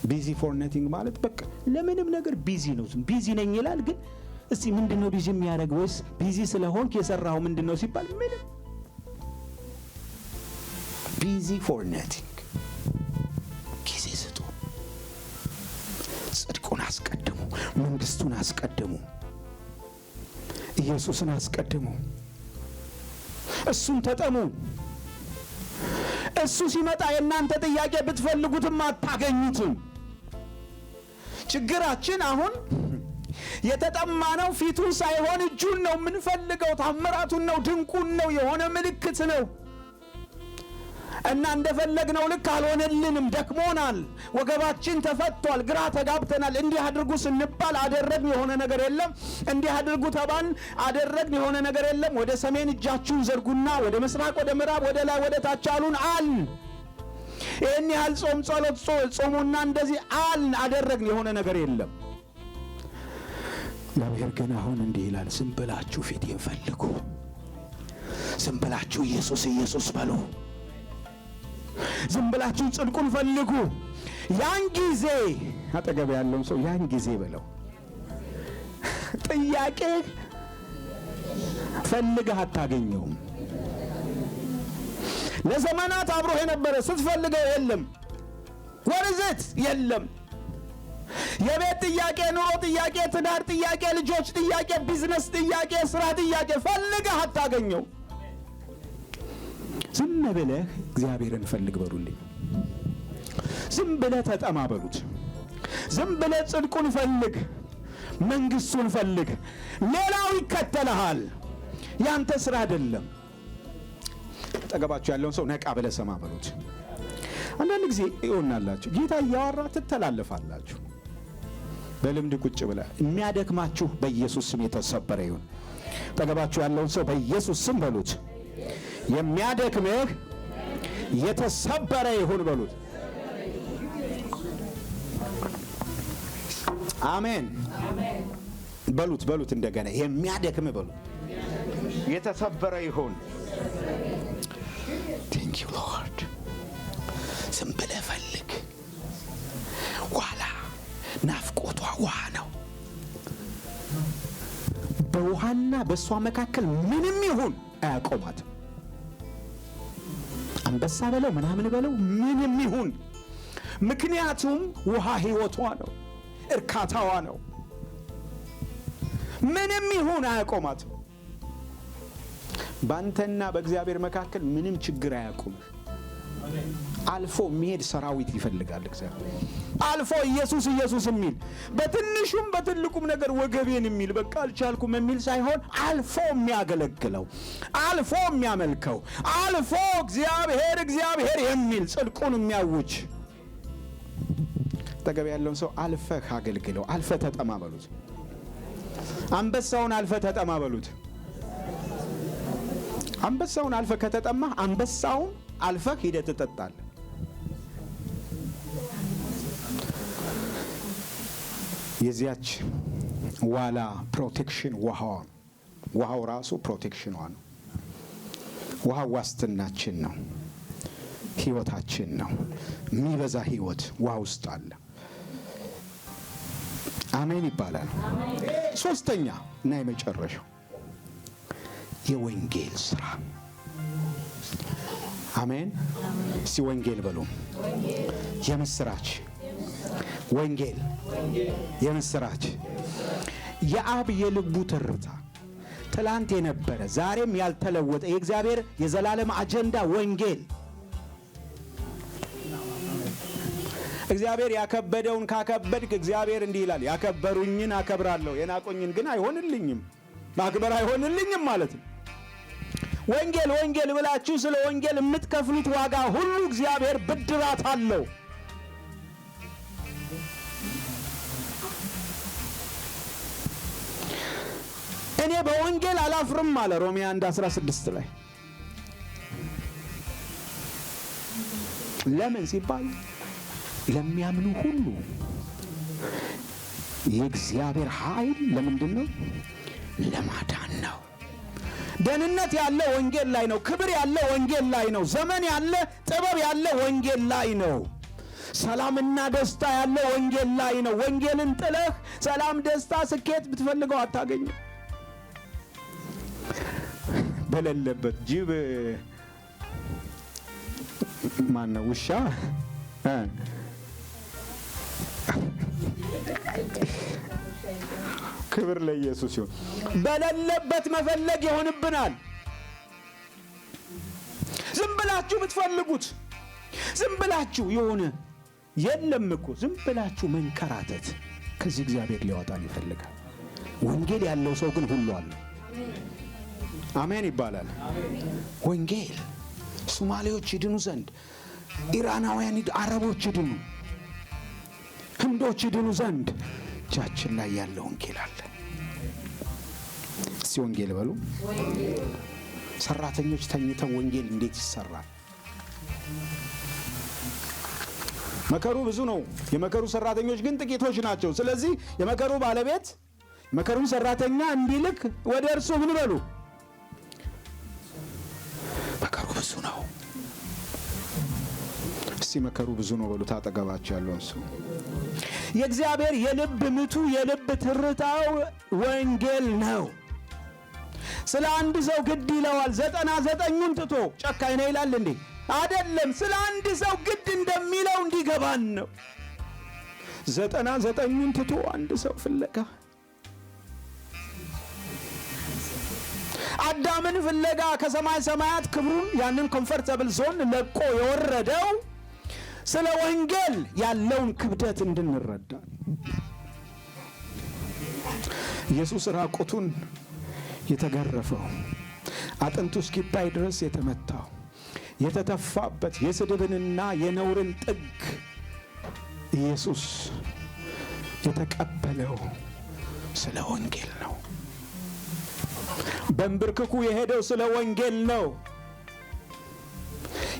ቢዚ ፎር ነቲንግ ማለት በቃ ለምንም ነገር ቢዚ ነው። ቢዚ ነኝ ይላል፣ ግን እስቲ ምንድነው ቢዚ የሚያደርግ? ወይስ ቢዚ ስለሆንክ የሰራው ምንድነው ሲባል ምንም። ቢዚ ፎር ነቲንግ። ጊዜ ስጡ። ጽድቁን አስቀድሙ፣ መንግስቱን አስቀድሙ፣ ኢየሱስን አስቀድሙ፣ እሱን ተጠሙ። እሱ ሲመጣ የእናንተ ጥያቄ ብትፈልጉትም አታገኙትም። ችግራችን አሁን የተጠማነው ፊቱን ሳይሆን እጁን ነው የምንፈልገው፣ ታምራቱን ነው፣ ድንቁን ነው፣ የሆነ ምልክት ነው። እና እንደፈለግነው ልክ አልሆነልንም፣ ደክሞናል፣ ወገባችን ተፈቷል፣ ግራ ተጋብተናል። እንዲህ አድርጉ ስንባል አደረግን፣ የሆነ ነገር የለም። እንዲህ አድርጉ ተባልን፣ አደረግን፣ የሆነ ነገር የለም። ወደ ሰሜን እጃችሁን ዘርጉና ወደ ምስራቅ፣ ወደ ምዕራብ፣ ወደ ላይ፣ ወደ ታች አሉን አል። ይህን ያህል ጾም ጸሎት ጾሙና እንደዚህ አል፣ አደረግን፣ የሆነ ነገር የለም። እግዚአብሔር ግን አሁን እንዲህ ይላል፣ ዝም ብላችሁ ፊቴን ፈልጉ፣ ዝም ብላችሁ ኢየሱስ ኢየሱስ በሉ፣ ዝም ብላችሁ ጽድቁን ፈልጉ። ያን ጊዜ አጠገብ ያለውን ሰው ያን ጊዜ በለው። ጥያቄ ፈልገህ አታገኘውም። ለዘመናት አብሮ የነበረ ስትፈልገው የለም። ወርዘት የለም። የቤት ጥያቄ፣ ኑሮ ጥያቄ፣ ትዳር ጥያቄ፣ ልጆች ጥያቄ፣ ቢዝነስ ጥያቄ፣ ስራ ጥያቄ ፈልገህ አታገኘው። ዝም ብለህ እግዚአብሔርን ፈልግ በሉልኝ። ዝም ብለህ ተጠማ በሉት። ዝም ብለህ ጽድቁን ፈልግ፣ መንግስቱን ፈልግ። ሌላው ይከተልሃል። ያንተ ስራ አይደለም። ጠገባችሁ ያለውን ሰው ነቃ ብለህ ሰማ በሉት። አንዳንድ ጊዜ ይሆናላችሁ ጌታ እያወራ ትተላለፋላችሁ። በልምድ ቁጭ ብለህ የሚያደክማችሁ በኢየሱስ ስም የተሰበረ ይሁን። ጠገባችሁ ያለውን ሰው በኢየሱስ ስም በሉት። የሚያደክምህ የተሰበረ ይሁን በሉት። አሜን በሉት። በሉት እንደገና የሚያደክምህ በሉት የተሰበረ ይሁን። ቴንክ ዩ ሎርድ። ዝም ብለህ ፈልግ። ናፍቆቷ ውሃ ነው። በውሃና በእሷ መካከል ምንም ይሁን አያቆማትም። አንበሳ በለው ምናምን በለው ምንም ይሁን፣ ምክንያቱም ውሃ ሕይወቷ ነው፣ እርካታዋ ነው። ምንም ይሁን አያቆማትም። ባንተና በእግዚአብሔር መካከል ምንም ችግር አያቆም። አልፎ የሚሄድ ሰራዊት ይፈልጋል እግዚአብሔር። አልፎ ኢየሱስ ኢየሱስ የሚል በትንሹም በትልቁም ነገር ወገቤን የሚል በቃ አልቻልኩም የሚል ሳይሆን አልፎ የሚያገለግለው፣ አልፎ የሚያመልከው፣ አልፎ እግዚአብሔር እግዚአብሔር የሚል ጽድቁን የሚያውጅ። ተገቢ ያለውን ሰው አልፈህ አገልግለው፣ አልፈህ ተጠማ በሉት። አንበሳውን አልፈህ ተጠማ በሉት። አንበሳውን አልፈህ ከተጠማ አንበሳውን አልፈህ ሂደህ ትጠጣለህ። የዚያች ዋላ ፕሮቴክሽን ውሃው ራሱ ፕሮቴክሽኗ ነው። ውሃ ዋስትናችን ነው፣ ህይወታችን ነው። የሚበዛ ህይወት ውሃ ውስጥ አለ። አሜን ይባላል። ሶስተኛ እና የመጨረሻው የወንጌል ስራ። አሜን። እስቲ ወንጌል በሉ። የምስራች ወንጌል፣ የምስራች። የአብ የልቡ ትርታ ትላንት የነበረ ዛሬም ያልተለወጠ የእግዚአብሔር የዘላለም አጀንዳ ወንጌል። እግዚአብሔር ያከበደውን ካከበድክ እግዚአብሔር እንዲህ ይላል፣ ያከበሩኝን አከብራለሁ፣ የናቁኝን ግን አይሆንልኝም፣ ማክበር አይሆንልኝም ማለት ነው። ወንጌል ወንጌል ብላችሁ ስለ ወንጌል የምትከፍሉት ዋጋ ሁሉ እግዚአብሔር ብድራት አለው። እኔ በወንጌል አላፍርም አለ ሮሜ 1:16 ላይ። ለምን ሲባል ለሚያምኑ ሁሉ የእግዚአብሔር ኃይል ለምንድን ነው? ለማዳን ነው። ደህንነት ያለ ወንጌል ላይ ነው። ክብር ያለ ወንጌል ላይ ነው። ዘመን ያለ ጥበብ ያለ ወንጌል ላይ ነው። ሰላምና ደስታ ያለ ወንጌል ላይ ነው። ወንጌልን ጥለህ ሰላም፣ ደስታ፣ ስኬት ብትፈልገው አታገኝም። በሌለበት ጅብ ማነው ውሻ ክብር ለኢየሱስ ይሁን። በሌለበት መፈለግ ይሆንብናል። ዝም ብላችሁ ብትፈልጉት፣ ዝም ብላችሁ የሆነ የለም እኮ ዝም ብላችሁ መንከራተት ከዚህ እግዚአብሔር ሊያወጣን ይፈልጋል። ወንጌል ያለው ሰው ግን ሁሉ አለ። አሜን ይባላል። ወንጌል ሶማሌዎች ይድኑ ዘንድ፣ ኢራናውያን፣ አረቦች ይድኑ፣ ህንዶች ይድኑ ዘንድ እጃችን ላይ ያለ ወንጌል አለ። እስቲ ወንጌል በሉ። ሰራተኞች ተኝተው ወንጌል እንዴት ይሰራል? መከሩ ብዙ ነው፣ የመከሩ ሰራተኞች ግን ጥቂቶች ናቸው። ስለዚህ የመከሩ ባለቤት መከሩን ሰራተኛ እንዲልክ ወደ እርሱ ምን በሉ? መከሩ ብዙ ነው። እስቲ መከሩ ብዙ ነው በሉ። ታጠገባቸው ያለውን ሰው የእግዚአብሔር የልብ ምቱ የልብ ትርታው ወንጌል ነው። ስለ አንድ ሰው ግድ ይለዋል። 99ን ትቶ ጨካኝ ነው ይላል እንዴ? አይደለም። ስለ አንድ ሰው ግድ እንደሚለው እንዲገባን ነው። 99ን ትቶ አንድ ሰው ፍለጋ፣ አዳምን ፍለጋ ከሰማይ ሰማያት ክብሩን ያንን ኮምፎርታብል ዞን ለቆ የወረደው ስለ ወንጌል ያለውን ክብደት እንድንረዳ። ኢየሱስ ራቁቱን የተገረፈው፣ አጥንቱ እስኪታይ ድረስ የተመታው፣ የተተፋበት የስድብንና የነውርን ጥግ ኢየሱስ የተቀበለው ስለ ወንጌል ነው። በእንብርክኩ የሄደው ስለ ወንጌል ነው።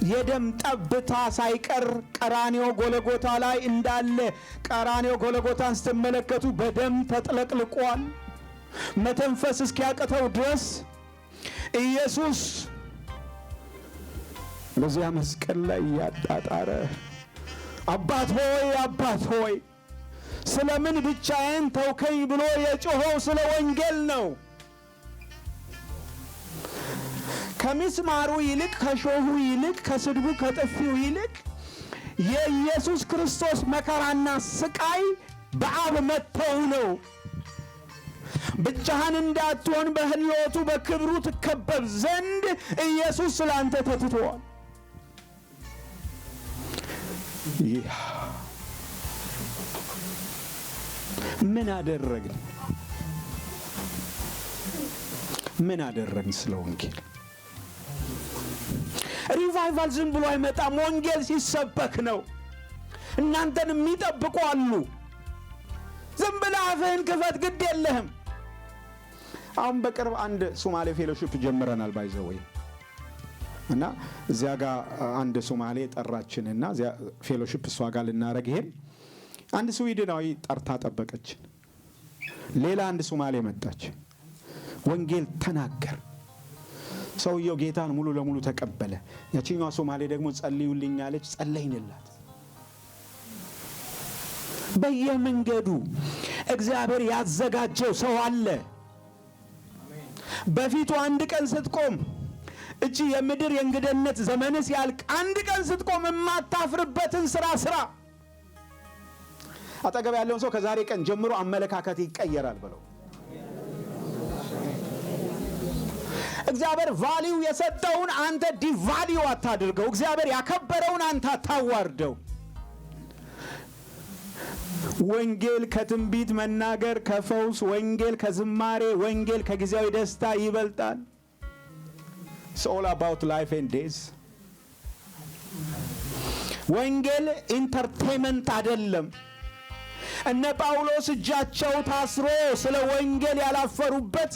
የደም ጠብታ ሳይቀር ቀራንዮ ጎለጎታ ላይ እንዳለ፣ ቀራንዮ ጎለጎታን ስትመለከቱ በደም ተጥለቅልቋል። መተንፈስ እስኪያቅተው ድረስ ኢየሱስ በዚያ መስቀል ላይ ያጣጣረ አባት ሆይ አባት ሆይ ስለምን ብቻዬን ተውከኝ ብሎ የጮኸው ስለ ወንጌል ነው። ከሚስማሩ ይልቅ ከሾሁ ይልቅ ከስድቡ ከጥፊው ይልቅ የኢየሱስ ክርስቶስ መከራና ስቃይ በአብ መተው ነው። ብቻህን እንዳትሆን በሕይወቱ በክብሩ ትከበብ ዘንድ ኢየሱስ ስላንተ ተትቷል። ምን አደረግን? ምን አደረግን? ስለ ወንጌል ሪቫይቫል ዝም ብሎ አይመጣም። ወንጌል ሲሰበክ ነው። እናንተን የሚጠብቁ አሉ። ዝም ብለህ አፍህን ክፈት፣ ግድ የለህም። አሁን በቅርብ አንድ ሶማሌ ፌሎሺፕ ጀምረናል ባይዘው እና እዚያ ጋር አንድ ሶማሌ ጠራችንና እዚያ ፌሎሺፕ እሷ ጋር ልናረግ ይሄን አንድ ስዊድናዊ ጠርታ ጠበቀችን። ሌላ አንድ ሶማሌ መጣች። ወንጌል ተናገር። ሰውየው ጌታን ሙሉ ለሙሉ ተቀበለ። ያቺኛዋ ሶማሌ ደግሞ ጸልዩልኝ አለች። ጸለይንላት። በየመንገዱ እግዚአብሔር ያዘጋጀው ሰው አለ። በፊቱ አንድ ቀን ስትቆም እቺ የምድር የእንግድነት ዘመንስ ያልቅ አንድ ቀን ስትቆም የማታፍርበትን ስራ አጠገብ ያለውን ሰው ከዛሬ ቀን ጀምሮ አመለካከት ይቀየራል ብለው። እግዚአብሔር ቫልዩ የሰጠውን አንተ ዲቫልዩ አታድርገው። እግዚአብሔር ያከበረውን አንተ አታዋርደው። ወንጌል ከትንቢት መናገር፣ ከፈውስ፣ ወንጌል ከዝማሬ፣ ወንጌል ከጊዜያዊ ደስታ ይበልጣል። It's all about life and days. ወንጌል ኢንተርቴይንመንት አይደለም። እነ ጳውሎስ እጃቸው ታስሮ ስለ ወንጌል ያላፈሩበት፣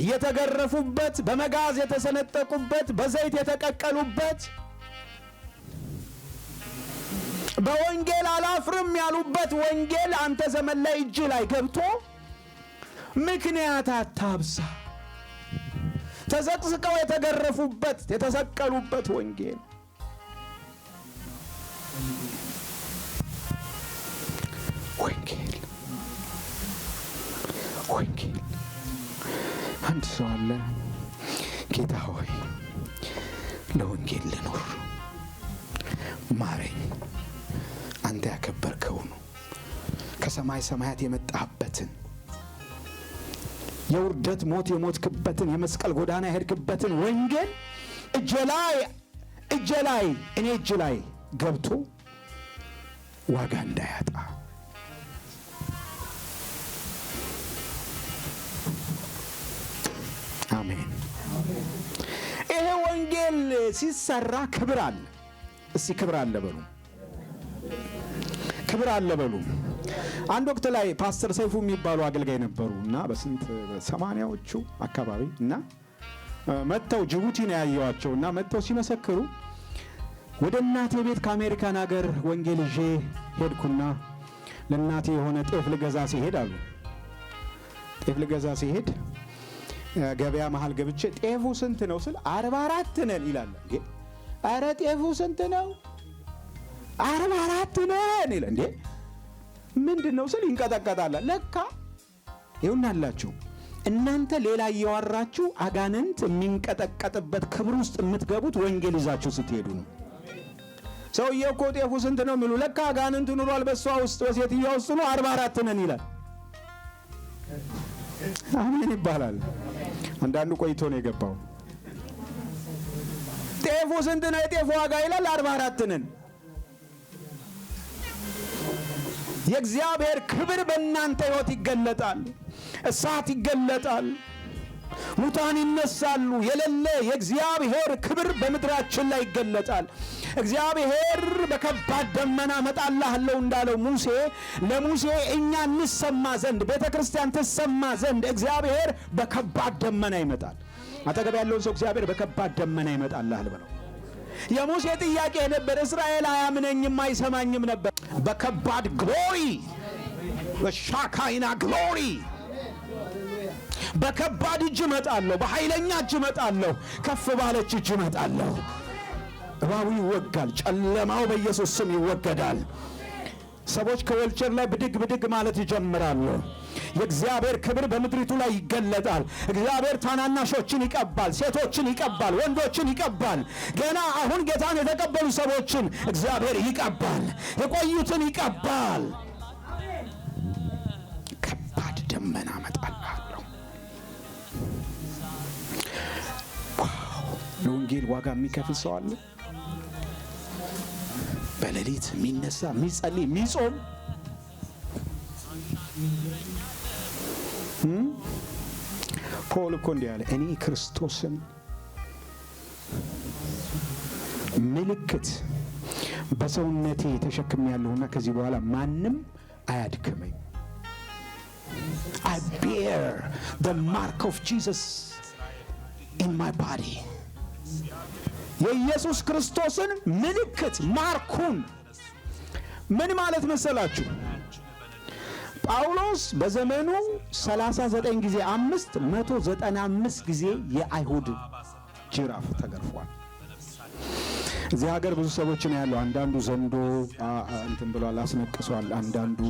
የተገረፉበት፣ በመጋዝ የተሰነጠቁበት፣ በዘይት የተቀቀሉበት፣ በወንጌል አላፍርም ያሉበት ወንጌል አንተ ዘመን ላይ እጅ ላይ ገብቶ ምክንያት አታብዛ። ተዘቅዝቀው የተገረፉበት የተሰቀሉበት ወንጌል አንድ ሰው አለ። ጌታ ሆይ ለወንጌል ልኖር ማረኝ። አንተ ያከበርከው ነው። ከሰማይ ሰማያት የመጣህበትን የውርደት ሞት የሞትክበትን የመስቀል ጎዳና የሄድክበትን ወንጌል እጄ ላይ እኔ እጄ ላይ ገብቶ ዋጋ እንዳያጣ አሜን። ይሄ ወንጌል ሲሰራ ክብር አለ። እስቲ ክብር አለ በሉ። ክብር አለ በሉ። አንድ ወቅት ላይ ፓስተር ሰይፉ የሚባሉ አገልጋይ ነበሩና በስንት 80ዎቹ አካባቢ እና መተው ጅቡቲ ነው ያየዋቸውና መተው ሲመሰክሩ ወደ እናቴ ቤት ከአሜሪካን ሀገር ወንጌል ይዤ ሄድኩና ለእናቴ የሆነ ጤፍ ልገዛ ሲሄድ አሉ። ጤፍ ልገዛ ሲሄድ ገበያ መሃል ገብቼ ጤፉ ስንት ነው ስል 44 ነን ይላል። እንዴ አረ ጤፉ ስንት ነው? 44 ነን ይላል። እንዴ ምንድነው ስል ይንቀጠቀጣል። ለካ ይሁንላችሁ እናንተ ሌላ እያወራችሁ አጋንንት የሚንቀጠቀጥበት ክብር ውስጥ የምትገቡት ወንጌል ይዛችሁ ስትሄዱ ነው። ሰውየው እኮ ጤፉ ስንት ነው የሚሉ ለካ አጋንንት ኑሯል በሷ ውስጥ በሴትዮዋ ውስጥ ነው 44 ነን ይላል። አሜን ይባላል። አንዳንዱ ቆይቶ ነው የገባው። ጤፉ ስንት ነው የጤፉ ዋጋ ይላል 44 ነን። የእግዚአብሔር ክብር በእናንተ ሕይወት ይገለጣል። እሳት ይገለጣል። ሙታን ይነሳሉ። የሌለ የእግዚአብሔር ክብር በምድራችን ላይ ይገለጣል። እግዚአብሔር በከባድ ደመና መጣልሃለሁ እንዳለው ሙሴ ለሙሴ እኛ እንሰማ ዘንድ ቤተክርስቲያን ትሰማ ዘንድ እግዚአብሔር በከባድ ደመና ይመጣል። አጠገብ ያለውን ሰው እግዚአብሔር በከባድ ደመና ይመጣልሃል በለው። የሙሴ ጥያቄ ነበር፣ እስራኤል አያምነኝም አይሰማኝም ነበር። በከባድ ግሎሪ በሻካይና ግሎሪ በከባድ እጅ እመጣለሁ፣ በኃይለኛ እጅ እመጣለሁ፣ ከፍ ባለች እጅ እመጣለሁ። እባቡ ይወጋል፣ ጨለማው በኢየሱስ ስም ይወገዳል። ሰዎች ከወልቸር ላይ ብድግ ብድግ ማለት ይጀምራሉ። የእግዚአብሔር ክብር በምድሪቱ ላይ ይገለጣል። እግዚአብሔር ታናናሾችን ይቀባል፣ ሴቶችን ይቀባል፣ ወንዶችን ይቀባል። ገና አሁን ጌታን የተቀበሉ ሰዎችን እግዚአብሔር ይቀባል፣ የቆዩትን ይቀባል። ከባድ ደመና እመጣልሃለሁ። ለወንጌል ዋጋ የሚከፍል ሰው አለ? በሌሊት የሚነሳ የሚጸልይ የሚጾም ፖል እኮ እንዲህ አለ፣ እኔ ክርስቶስን ምልክት በሰውነቴ ተሸክሜያለሁና ከዚህ በኋላ ማንም አያድክመኝ። I bear the mark of Jesus in my body. የኢየሱስ ክርስቶስን ምልክት ማርኩን ምን ማለት መሰላችሁ? ጳውሎስ በዘመኑ 39 ጊዜ 195 ጊዜ የአይሁድ ጅራፍ ተገርፏል። እዚህ ሀገር ብዙ ሰዎች ነው ያለው። አንዳንዱ ዘንዶ እንትን ብሏል አስነቅሷል፣ አንዳንዱ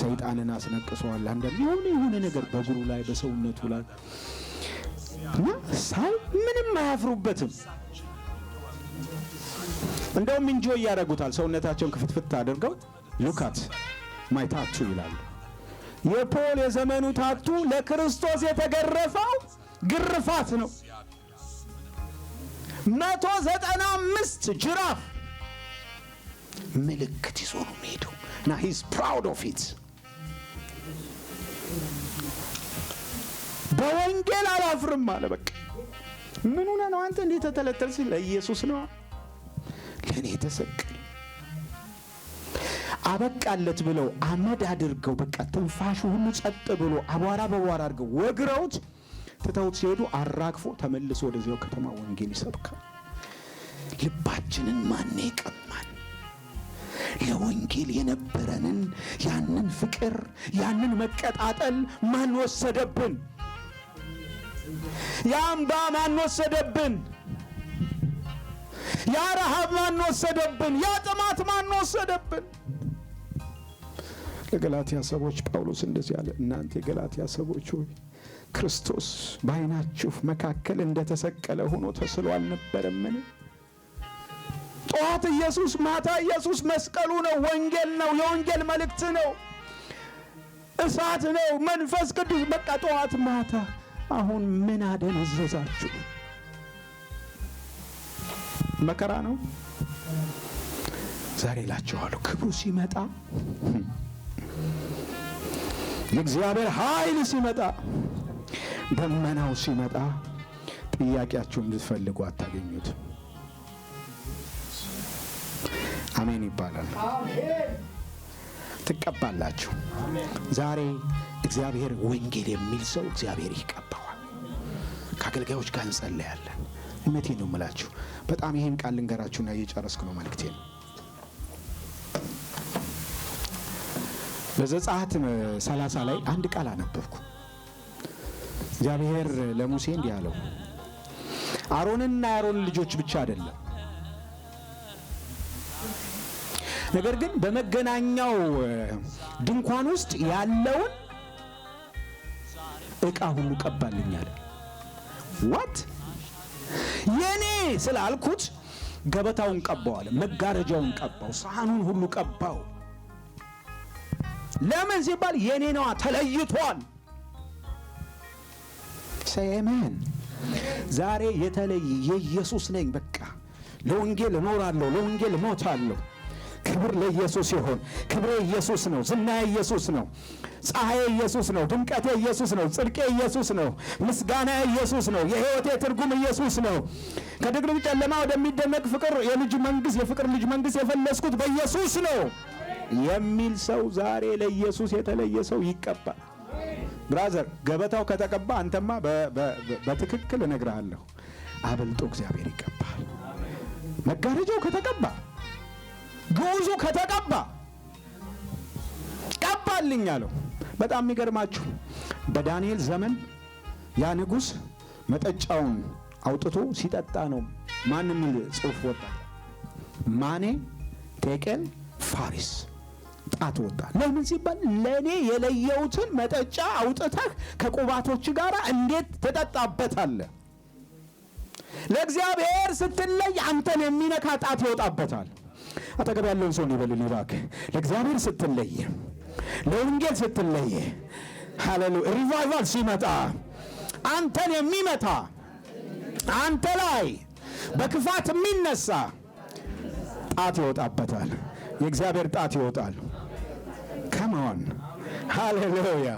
ሰይጣንን አስነቅሷል፣ አንዳንዱ የሆነ ነገር በእግሩ ላይ በሰውነቱ ላይ እና ሳይ ምንም አያፍሩበትም። እንደውም እንጆይ ያደርጉታል። ሰውነታቸውን ክፍትፍት አድርገው ሉካት ማይ ታቱ ይላሉ። የፖል የዘመኑ ታቱ ለክርስቶስ የተገረፈው ግርፋት ነው። 195 ጅራፍ ምልክት ይዞ ነው የሚሄደው እና he is proud of it። በወንጌል አላፍርም አለ። በቃ ምን ሆነ ነው አንተ እንዴት ተተለተል ሲል ለኢየሱስ ነው ለኔ ተሰቀለ አበቃለት ብለው አመድ አድርገው በቃ ትንፋሹ ሁሉ ጸጥ ብሎ አቧራ በቧራ አድርገው ወግረውት ትተውት ሲሄዱ አራግፎ ተመልሶ ወደዚያው ከተማ ወንጌል ይሰብካል። ልባችንን ማን ይቀማል? ለወንጌል የነበረንን ያንን ፍቅር ያንን መቀጣጠል ማን ወሰደብን? ያምባ ማን ወሰደብን? ያ ረሃብ ማን ወሰደብን? ያ ጥማት ማን ወሰደብን? ለገላትያ ሰዎች ጳውሎስ እንደዚህ ያለ፣ እናንተ የገላትያ ሰዎች ሆይ ክርስቶስ በዓይናችሁ መካከል እንደተሰቀለ ሆኖ ተስሎ አልነበረምን? ጠዋት ኢየሱስ፣ ማታ ኢየሱስ መስቀሉ ነው፣ ወንጌል ነው፣ የወንጌል መልእክት ነው፣ እሳት ነው፣ መንፈስ ቅዱስ በቃ ጠዋት ማታ። አሁን ምን አደነዘዛችሁ? መከራ ነው። ዛሬ እላችኋለሁ ክብሩ ሲመጣ የእግዚአብሔር ኃይል ሲመጣ ደመናው ሲመጣ ጥያቄያችሁን ልትፈልጉ አታገኙት። አሜን ይባላል። ትቀባላችሁ። ዛሬ እግዚአብሔር ወንጌል የሚል ሰው እግዚአብሔር ይቀባዋል። ከአገልጋዮች ጋር እንጸልያለን። እውነቴን ነው የምላችሁ። በጣም ይሄን ቃል ልንገራችሁና እየጨረስኩ ነው መልእክቴ ነው። በዘጸአት 30 ላይ አንድ ቃል አነበብኩ። እግዚአብሔር ለሙሴ እንዲህ አለው፣ አሮንና የአሮን ልጆች ብቻ አይደለም፣ ነገር ግን በመገናኛው ድንኳን ውስጥ ያለውን ዕቃ ሁሉ ቀባልኝ አለ። ዋት የኔ ስላልኩት ገበታውን ቀባው አለ፣ መጋረጃውን ቀባው፣ ሳህኑን ሁሉ ቀባው። ለምን ሲባል የኔ ነዋ፣ ተለይቷል። ሰየመን ዛሬ የተለየ የኢየሱስ ነኝ። በቃ ለወንጌል እኖራለሁ፣ ለወንጌል እሞታለሁ። ክብር ለኢየሱስ ይሁን። ክብሬ ኢየሱስ ነው፣ ዝናዬ ኢየሱስ ነው፣ ፀሐዬ ኢየሱስ ነው፣ ድምቀቴ ኢየሱስ ነው፣ ጽድቄ ኢየሱስ ነው፣ ምስጋና ኢየሱስ ነው፣ የሕይወቴ ትርጉም ኢየሱስ ነው። ከድቅድቅ ጨለማ ወደሚደነቅ ፍቅር የልጅ መንግስት የፍቅር ልጅ መንግስት የፈለስኩት በኢየሱስ ነው የሚል ሰው ዛሬ ለኢየሱስ የተለየ ሰው ይቀባል። ብራዘር ገበታው ከተቀባ አንተማ በትክክል እነግርሃለሁ አብልጦ እግዚአብሔር ይቀባል። መጋረጃው ከተቀባ፣ ግዑዙ ከተቀባ ቀባልኝ አለው። በጣም የሚገርማችሁ በዳንኤል ዘመን ያ ንጉሥ መጠጫውን አውጥቶ ሲጠጣ ነው ማን የሚል ጽሑፍ ወጣ? ማኔ ቴቄል ፋሪስ ጣት ወጣ። ለምን ሲባል ለእኔ የለየሁትን መጠጫ አውጥተህ ከቁባቶች ጋር እንዴት ትጠጣበታለህ? ለእግዚአብሔር ስትለይ አንተን የሚነካ ጣት ይወጣበታል። አጠገብ ያለውን ሰው ይበልልኝ እባክህ። ለእግዚአብሔር ስትለይ፣ ለወንጌል ስትለይ፣ ሃሌሉያ ሪቫይቫል ሲመጣ አንተን የሚመታ አንተ ላይ በክፋት የሚነሳ ጣት ይወጣበታል። የእግዚአብሔር ጣት ይወጣል። ከማን ሃሌሉያ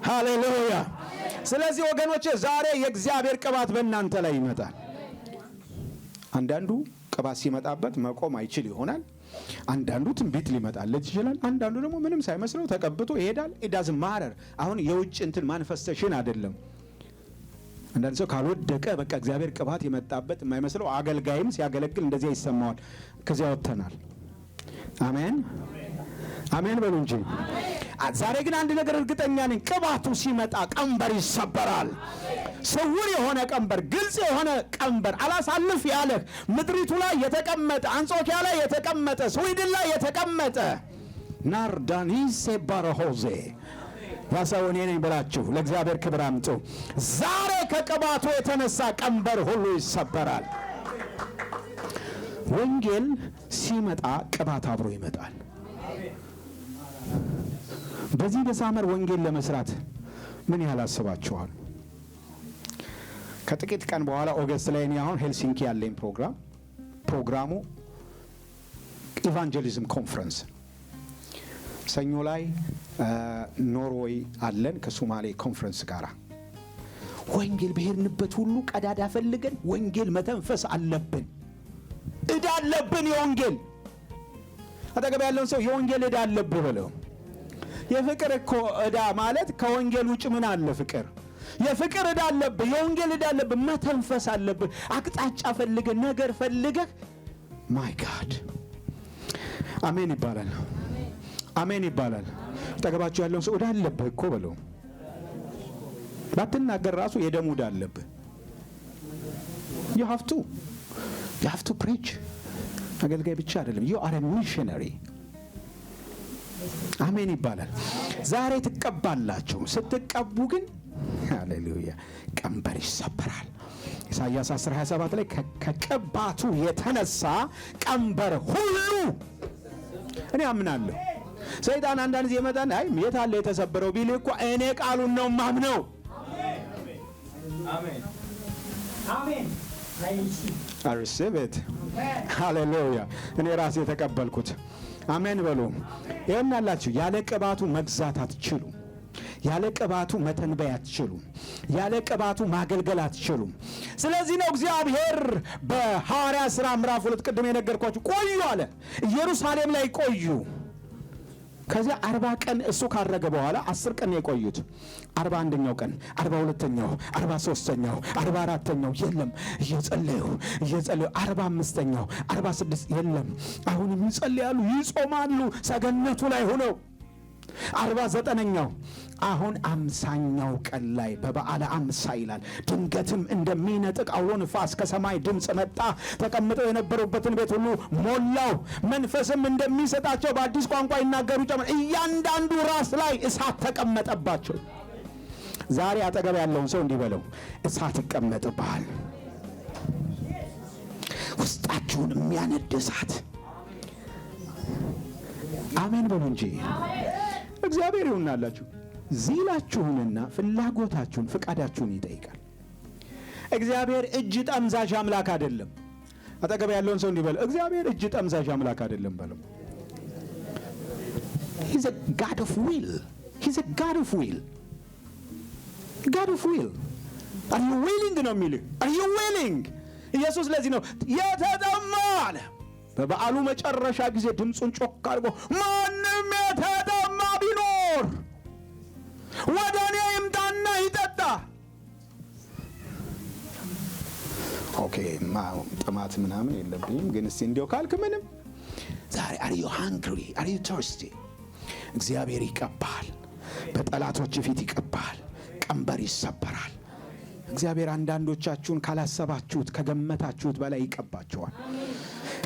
ሃሌሉያ። ስለዚህ ወገኖቼ ዛሬ የእግዚአብሔር ቅባት በእናንተ ላይ ይመጣል። አንዳንዱ ቅባት ሲመጣበት መቆም አይችል ይሆናል። አንዳንዱ ትንቢት ሊመጣለት ይችላል። አንዳንዱ ደግሞ ምንም ሳይመስለው ተቀብቶ ይሄዳል። ኢዳዝ ማረር አሁን የውጭ እንትን ማኒፌስቴሽን አይደለም። አንዳንድ ሰው ካልወደቀ በቃ እግዚአብሔር ቅባት የመጣበት የማይመስለው አገልጋይም ሲያገለግል እንደዚያ ይሰማዋል። ከዚያ ወጥተናል። አሜን አሜን በሉ እንጂ። ዛሬ ግን አንድ ነገር እርግጠኛ ነኝ፣ ቅባቱ ሲመጣ ቀንበር ይሰበራል። ስውር የሆነ ቀንበር፣ ግልጽ የሆነ ቀንበር አላሳልፍ ያለህ ምድሪቱ ላይ የተቀመጠ አንጾኪያ ላይ የተቀመጠ ስዊድን ላይ የተቀመጠ ናርዳኒሴ ባረሆዜ ያሰው እኔ ነኝ ብላችሁ ለእግዚአብሔር ክብር አምጡ። ዛሬ ከቅባቱ የተነሳ ቀንበር ሁሉ ይሰበራል። ወንጌል ሲመጣ ቅባት አብሮ ይመጣል። በዚህ በሳመር ወንጌል ለመስራት ምን ያህል አስባችኋል? ከጥቂት ቀን በኋላ ኦገስት ላይ እኔ አሁን ሄልሲንኪ ያለኝ ፕሮግራሙ ኢቫንጀሊዝም ኮንፈረንስ ሰኞ ላይ ኖርዌይ አለን ከሶማሌ ኮንፈረንስ ጋር። ወንጌል በሄድንበት ሁሉ ቀዳዳ ፈልገን ወንጌል መተንፈስ አለብን። እዳ አለብን። የወንጌል አጠገብ ያለውን ሰው የወንጌል እዳ አለብህ በለው። የፍቅር እኮ እዳ ማለት ከወንጌል ውጭ ምን አለ? ፍቅር። የፍቅር እዳ አለብህ። የወንጌል እዳ አለብህ። መተንፈስ አለብህ። አቅጣጫ ፈልገህ ነገር ፈልገህ ማይ ጋድ አሜን ይባላል። አሜን ይባላል። አጠገባችሁ ያለውን ሰው እዳ አለብህ እኮ በለው። ባትናገር ራሱ የደም እዳ አለብህ። you have to preach። አገልጋይ ብቻ አይደለም። you are a missionary። አሜን ይባላል። ዛሬ ትቀባላችሁ። ስትቀቡ ግን ሃሌሉያ ቀንበር ይሰበራል። ኢሳይያስ 10:27 ላይ ከቅባቱ የተነሳ ቀንበር ሁሉ እኔ አምናለሁ። ሰይጣን አንዳንድ ጊዜ ይመጣና አይ የት አለ የተሰበረው ቢል እኮ እኔ ቃሉን ነው ማምነው። አሜን አሜን I receive it ሃሌሉያ። እኔ ራሴ የተቀበልኩት አሜን በሉ። ይኸውላችሁ ያለ ቅባቱ መግዛት አትችሉም። ያለ ቅባቱ መተንበይ አትችሉም። ያለ ቅባቱ ማገልገል አትችሉም። ስለዚህ ነው እግዚአብሔር በሐዋርያት ሥራ ምዕራፍ 2 ቅድም የነገርኳችሁ ቆዩ አለ። ኢየሩሳሌም ላይ ቆዩ። ከዚያ 40 ቀን እሱ ካረገ በኋላ 10 ቀን የቆዩት 41ኛው ቀን 42ኛው 43ኛው 44ኛው የለም እየጸለዩ 45ኛው 46 የለም አሁንም ይጸልያሉ ይጾማሉ ሰገነቱ ላይ ሆነው 49ኛው አሁን 50ኛው ቀን ላይ በበዓለ አምሳ ይላል ድንገትም እንደሚነጥቅ አውሎ ንፋስ ከሰማይ ድምፅ መጣ ተቀምጠው የነበሩበትን ቤት ሁሉ ሞላው መንፈስም እንደሚሰጣቸው በአዲስ ቋንቋ ይናገሩ ጀመር እያንዳንዱ ራስ ላይ እሳት ተቀመጠባቸው። ዛሬ አጠገብ ያለውን ሰው እንዲህ በለው እሳት ይቀመጥብሃል። ውስጣችሁን የሚያነድ እሳት። አሜን በሉ እንጂ እግዚአብሔር ይሁንላችሁ። ዚላችሁንና ፍላጎታችሁን ፍቃዳችሁን ይጠይቃል። እግዚአብሔር እጅ ጠምዛዥ አምላክ አይደለም። አጠገብ ያለውን ሰው እንዲህ በለው እግዚአብሔር እጅ ጠምዛዥ አምላክ አይደለም በለው። He's a God of will. He's a God of will. God of will. Are you willing ነው የሚልህ? Are you willing? ኢየሱስ ለዚህ ነው የተጠማ አለ። በበዓሉ መጨረሻ ጊዜ ድምፁን ጮክ አድርጎ ማንም የተጠማ ቢኖር ወደ እኔ ይምጣና ይጠጣ። ኦኬ ጥማት ምናምን የለብኝም ግን እስቲ እንዲያው ካልክ ምንም ዛሬ are you hungry? Are you thirsty? እግዚአብሔር ይቀባል። በጠላቶች ፊት ይቀባል። ቀንበር ይሰበራል። እግዚአብሔር አንዳንዶቻችሁን ካላሰባችሁት ከገመታችሁት በላይ ይቀባችኋል።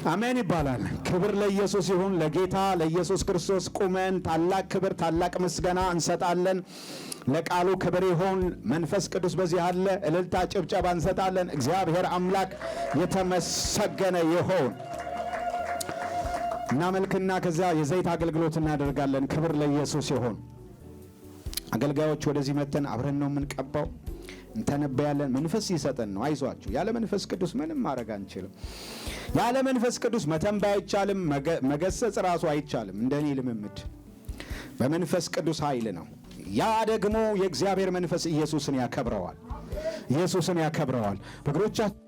አሜን ይባላል። ክብር ለኢየሱስ ይሁን። ለጌታ ለኢየሱስ ክርስቶስ ቁመን ታላቅ ክብር ታላቅ ምስጋና እንሰጣለን። ለቃሉ ክብር ይሁን። መንፈስ ቅዱስ በዚህ አለ። እልልታ ጭብጨባ እንሰጣለን። እግዚአብሔር አምላክ የተመሰገነ ይሁን። እናመልክና ከዛ የዘይት አገልግሎት እናደርጋለን። ክብር ለኢየሱስ ይሁን። አገልጋዮች ወደዚህ መተን አብረን ነው የምንቀባው፣ እንተነበያለን። መንፈስ ይሰጠን ነው። አይዟችሁ። ያለ መንፈስ ቅዱስ ምንም ማድረግ አንችልም። ያለ መንፈስ ቅዱስ መተንበይ አይቻልም። መገሰጽ ራሱ አይቻልም። እንደኔ ልምምድ በመንፈስ ቅዱስ ኃይል ነው። ያ ደግሞ የእግዚአብሔር መንፈስ ኢየሱስን ያከብረዋል። ኢየሱስን ያከብረዋል። በእግሮቻችሁ